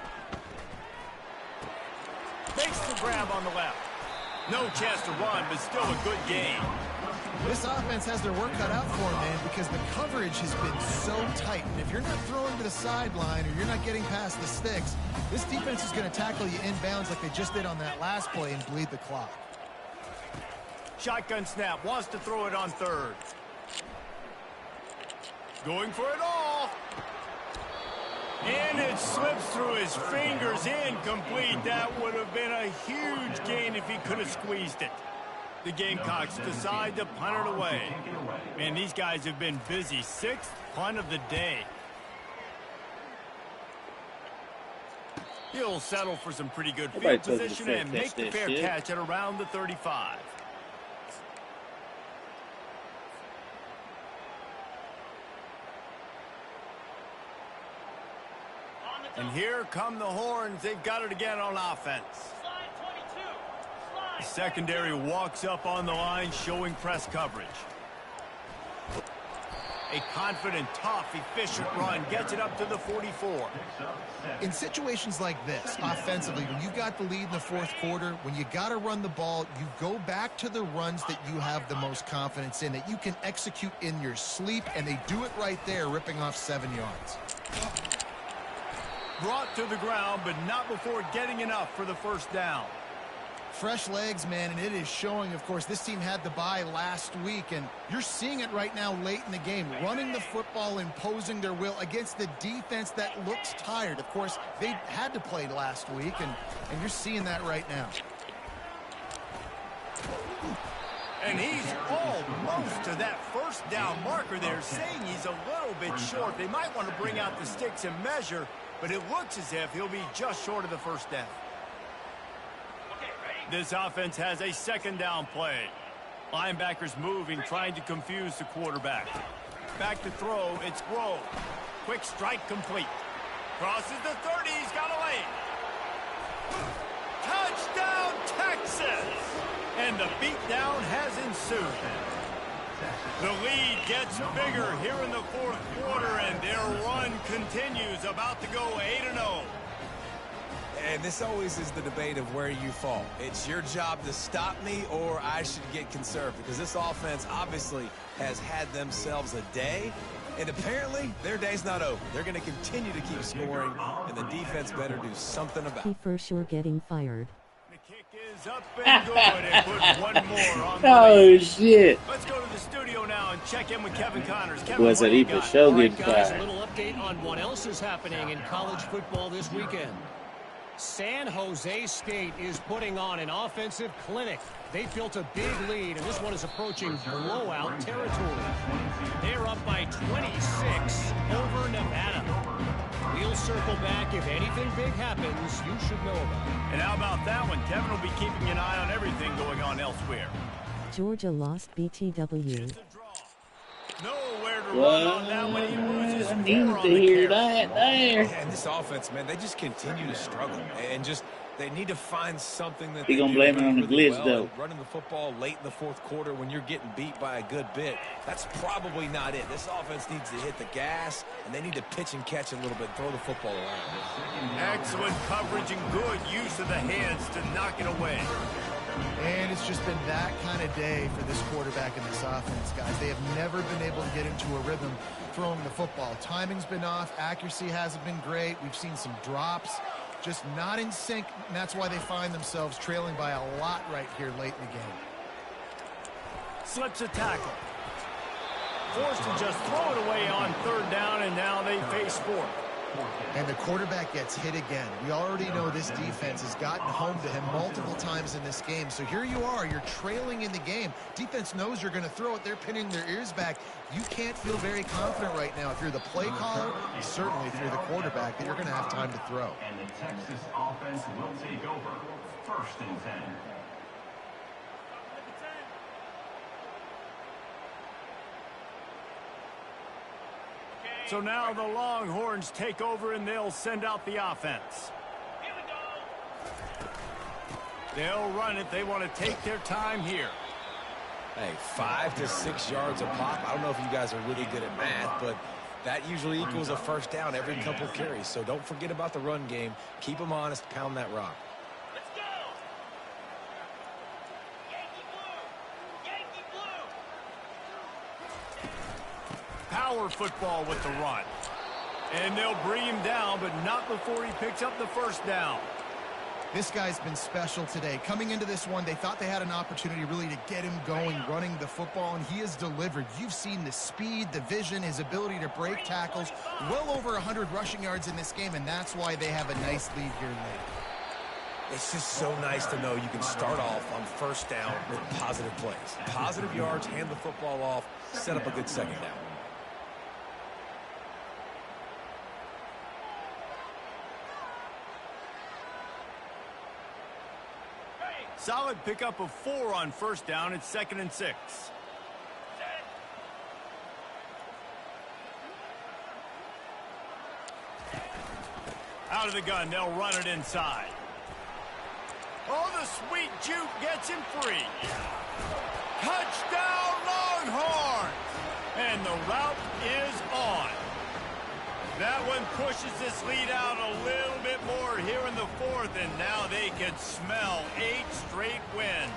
Makes the grab on the left. No chance to run, but still a good game. This offense has their work cut out for them, man, because the coverage has been so tight. And if you're not throwing to the sideline or you're not getting past the sticks, this defense is going to tackle you inbounds like they just did on that last play and bleed the clock. Shotgun snap, wants to throw it on 3rd. Going for it all. And it slips through his fingers, incomplete. That would have been a huge gain if he could have squeezed it. The Gamecocks decide to punt it away. Man, these guys have been busy. 6th punt of the day. He'll settle for some pretty good field position and make the fair catch at around the 35. And here come the Horns. They've got it again on offense. The secondary walks up on the line, showing press coverage. A confident, tough, efficient run gets it up to the 44. In situations like this, offensively, when you got the lead in the 4th quarter, when you got to run the ball, you go back to the runs that you have the most confidence in, that you can execute in your sleep, and they do it right there, ripping off 7 yards. Brought to the ground, but not before getting enough for the 1st down. Fresh legs, man, and it is showing. Of course, this team had the bye last week, and you're seeing it right now late in the game, running the football, imposing their will against the defense that looks tired. Of course, they had to play last week, and you're seeing that right now. And he's almost to that 1st down marker there, saying he's a little bit short. They might want to bring out the sticks and measure, but it looks as if he'll be just short of the 1st down. This offense has a 2nd down play. Linebackers moving, trying to confuse the quarterback. Back to throw, it's Grove. Quick strike complete. Crosses the 30, he's got a lane. Touchdown, Texas! And the beatdown has ensued. The lead gets bigger here in the fourth quarter, and their run continues, about to go 8-0. And this always is the debate of where you fall. It's your job to stop me, or I should get conservative, because this offense obviously has had themselves a day, and apparently their day's not over. They're going to continue to keep scoring, and the defense better do something about it. He for sure getting fired. The kick is up and good, and put one more on the Oh, lead. shit. Let's go to the studio now and check in with Kevin Connors. Kevin, Was what it do you even got? show All right, getting guys, a fired? little update on what else is happening in college football this weekend. San Jose State is putting on an offensive clinic. They built a big lead, and this one is approaching blowout territory. They're up by 26 over Nevada. We'll circle back. If anything big happens, you should know about it. And how about that one? Kevin will be keeping an eye on everything going on elsewhere. Georgia lost BTW. Nowhere to run on that one. He loses I four needed on to the hear carry. that there. And this offense, man, they just continue to struggle. And just, they need to find something that He they gonna do blame it on the really glitch, well. though. And running the football late in the fourth quarter when you're getting beat by a good bit, that's probably not it. This offense needs to hit the gas, and they need to pitch and catch a little bit, throw the football around. Excellent coverage and good use of the hands to knock it away. And it's just been that kind of day for this quarterback and this offense, guys. They have never been able to get into a rhythm throwing the football. Timing's been off. Accuracy hasn't been great. We've seen some drops. Just not in sync, and that's why they find themselves trailing by a lot right here late in the game. Slips a tackle. Forced to just throw it away on third down, and now they face fourth. And the quarterback gets hit again. We already know this defense has gotten home to him multiple times in this game. So here you are, you're trailing in the game. Defense knows you're going to throw it. They're pinning their ears back. You can't feel very confident right now. If you're the play caller, certainly if you're the quarterback, that you're going to have time to throw. And the Texas offense will take over. 1st and 10. So now the Longhorns take over, and they'll send out the offense. They'll run it. They want to take their time here. Hey, 5 to 6 yards a pop. I don't know if you guys are really good at math, but that usually equals a first down every couple carries. So don't forget about the run game. Keep them honest. Pound that rock. Power football with the run. And they'll bring him down, but not before he picks up the first down. This guy's been special today. Coming into this one, they thought they had an opportunity really to get him going, running the football, and he has delivered. You've seen the speed, the vision, his ability to break tackles. Well over 100 rushing yards in this game, and that's why they have a nice lead here late. It's just so nice to know you can start off on first down with positive plays. Positive yards, hand the football off, set up a good second down. Solid pickup of 4 on first down. It's 2nd and 6. Out of the gun, they'll run it inside. Oh, the sweet juke gets him free. Touchdown, Longhorns! And the route is on. That one pushes this lead out a little bit more here in the fourth, and now they can smell 8 straight wins.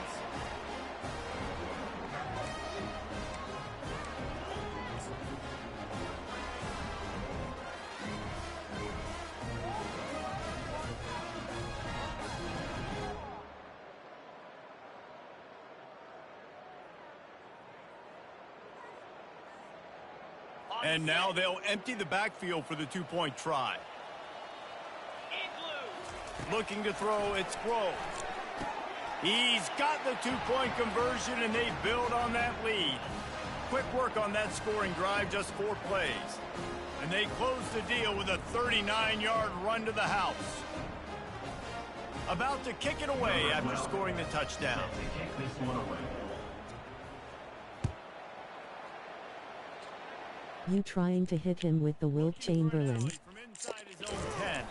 And now they'll empty the backfield for the two-point try. Looking to throw, it's Grove. He's got the two-point conversion, and they build on that lead. Quick work on that scoring drive, just 4 plays. And they close the deal with a 39-yard run to the house. About to kick it away after scoring the touchdown. To kick this one away. You trying to hit him with the Wilt Chamberlain? From inside his own 10.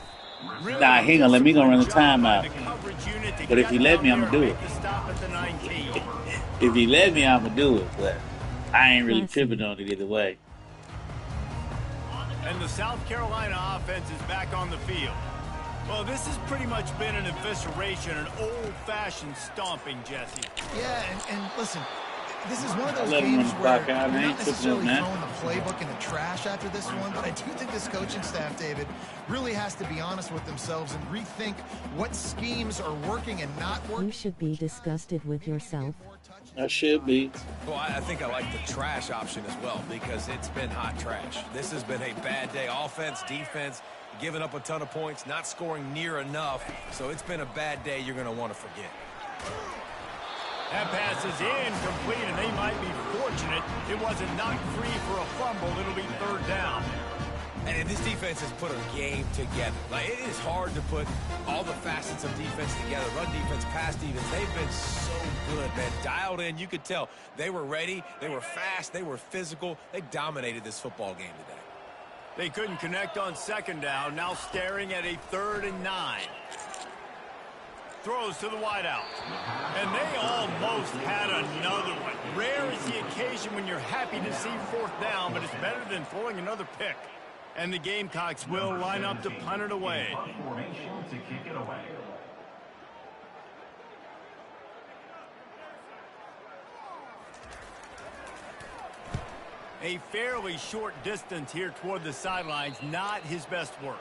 Really Nah, he gonna let me run the job by timeout. the coverage unit to But if get he let me, down I'ma there do and it. make the stop at the 19. If he let me, I'm gonna do it. But I ain't really Classy. tripping on it either way. And the South Carolina offense is back on the field. Well, this has pretty much been an evisceration, an old-fashioned stomping, Jesse. Yeah, and listen, this is one of those Let him games run the where clock out. you're I not ain't tripping necessarily on that. throwing the playbook in the trash after this one, but I do think this coaching staff, David, really has to be honest with themselves and rethink what schemes are working and not working. You should be disgusted with yourself. I should be. Well, I think I like the trash option as well because it's been hot trash. This has been a bad day. Offense, defense, giving up a ton of points, not scoring near enough. So it's been a bad day you're going to want to forget. That pass is incomplete, and they might be fortunate it wasn't knocked free for a fumble. It'll be third down. And this defense has put a game together. Like, it is hard to put all the facets of defense together. Run defense, pass defense. They've been so good, man. Dialed in. You could tell they were ready. They were fast. They were physical. They dominated this football game today. They couldn't connect on second down. Now staring at a 3rd and 9. Throws to the wideout. And they almost had another one. Rare is the occasion when you're happy to see 4th down, but it's better than throwing another pick. And the Gamecocks will line up to punt it away. Formation to kick it away. A fairly short distance here toward the sidelines, not his best work.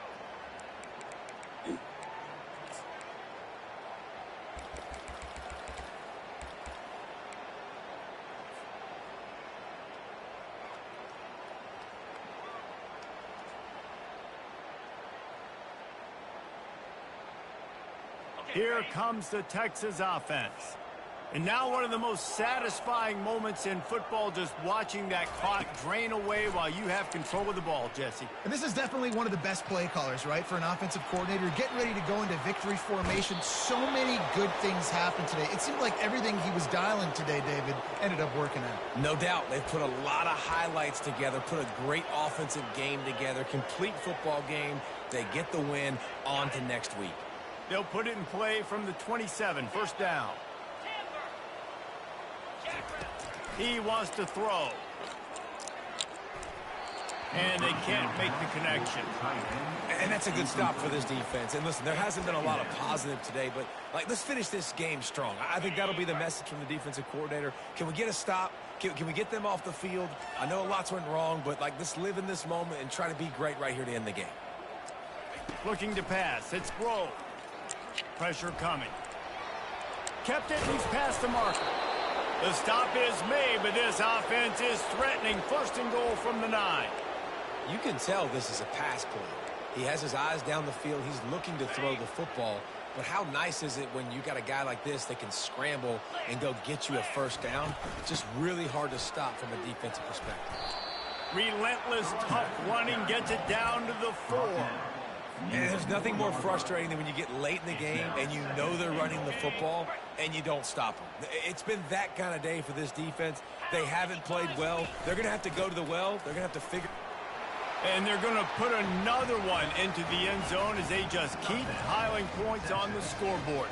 Here comes the Texas offense. And now one of the most satisfying moments in football, just watching that clock drain away while you have control of the ball, Jesse. And this is definitely one of the best play callers, right, for an offensive coordinator. Getting ready to go into victory formation. So many good things happened today. It seemed like everything he was dialing today, David, ended up working out. No doubt. They've put a lot of highlights together, put a great offensive game together, complete football game. They get the win. On to next week. They'll put it in play from the 27, 1st down. He wants to throw. And they can't make the connection. And that's a good stop for this defense. And listen, there hasn't been a lot of positive today, but let's finish this game strong. I think that'll be the message from the defensive coordinator. Can we get a stop? Can we get them off the field? I know lots went wrong, but let's live in this moment and try to be great right here to end the game. Looking to pass. It's Grove. Pressure coming. Kept it. He's past the marker. The stop is made, but this offense is threatening. 1st and goal from the 9. You can tell this is a pass play. He has his eyes down the field. He's looking to throw the football. But how nice is it when you got a guy like this that can scramble and go get you a 1st down? It's just really hard to stop from a defensive perspective. Relentless, tough running gets it down to the 4. And there's nothing more frustrating than when you get late in the game and you know they're running the football and you don't stop them. It's been that kind of day for this defense. They haven't played well. They're going to have to go to the well. They're going to have to figure. And they're going to put another one into the end zone as they just keep piling points on the scoreboard.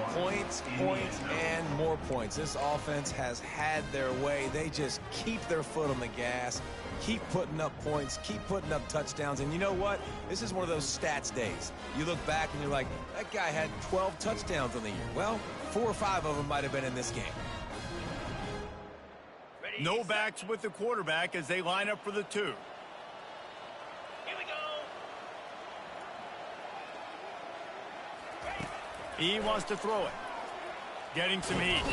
Points, and more points. This offense has had their way. They just keep their foot on the gas, keep putting up points, keep putting up touchdowns. And you know what? This is one of those stats days. You look back and you're like, that guy had 12 touchdowns on the year. Well, 4 or 5 of them might have been in this game. No backs with the quarterback as they line up for the 2. Here we go. He wants to throw it. Getting some heat.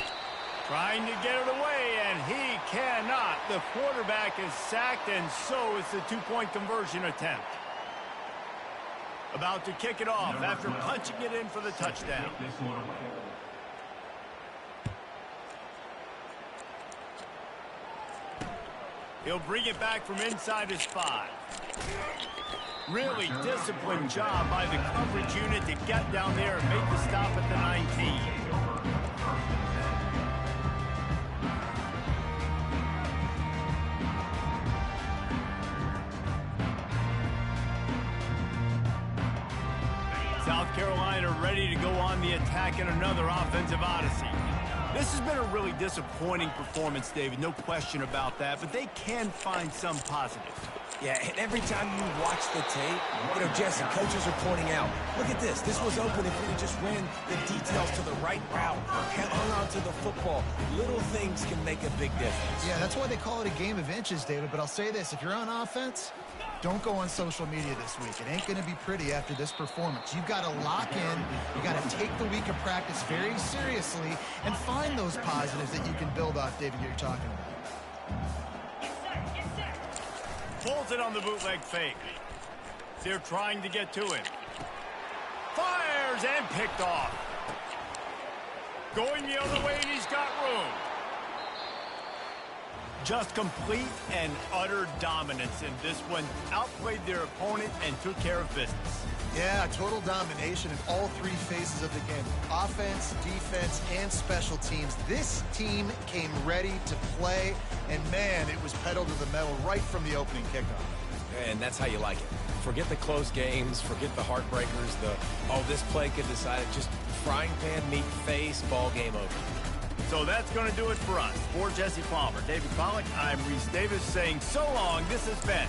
Trying to get it away, and he cannot. The quarterback is sacked, and so is the 2-point conversion attempt. About to kick it off after punching it in for the touchdown. He'll bring it back from inside his 5. Really disciplined job by the coverage unit to get down there and make the stop at the 19. South Carolina ready to go on the attack in another offensive odyssey. This has been a really disappointing performance, David. No question about that, but they can find some positives. Yeah, and every time you watch the tape, Jesse, coaches are pointing out, look at this. This was open if we just ran the details to the right route, hung on to the football. Little things can make a big difference. Yeah, that's why they call it a game of inches, David. But I'll say this, if you're on offense, don't go on social media this week. It ain't going to be pretty after this performance. You've got to lock in. You got to take the week of practice very seriously and find those positives that you can build off, David, you're talking about. Pulls it on the bootleg fake. They're trying to get to him. Fires and picked off. Going the other way, and he's got room. Just complete and utter dominance in this one. Outplayed their opponent and took care of business. Yeah, total domination in all three phases of the game. Offense, defense, and special teams. This team came ready to play, and man, it was pedal to the metal right from the opening kickoff. And that's how you like it. Forget the close games, forget the heartbreakers, this play could decide it. Just frying pan, meat, face, ball game over. So that's going to do it for us. For Jesse Palmer, David Pollack, I'm Reese Davis saying so long. This has been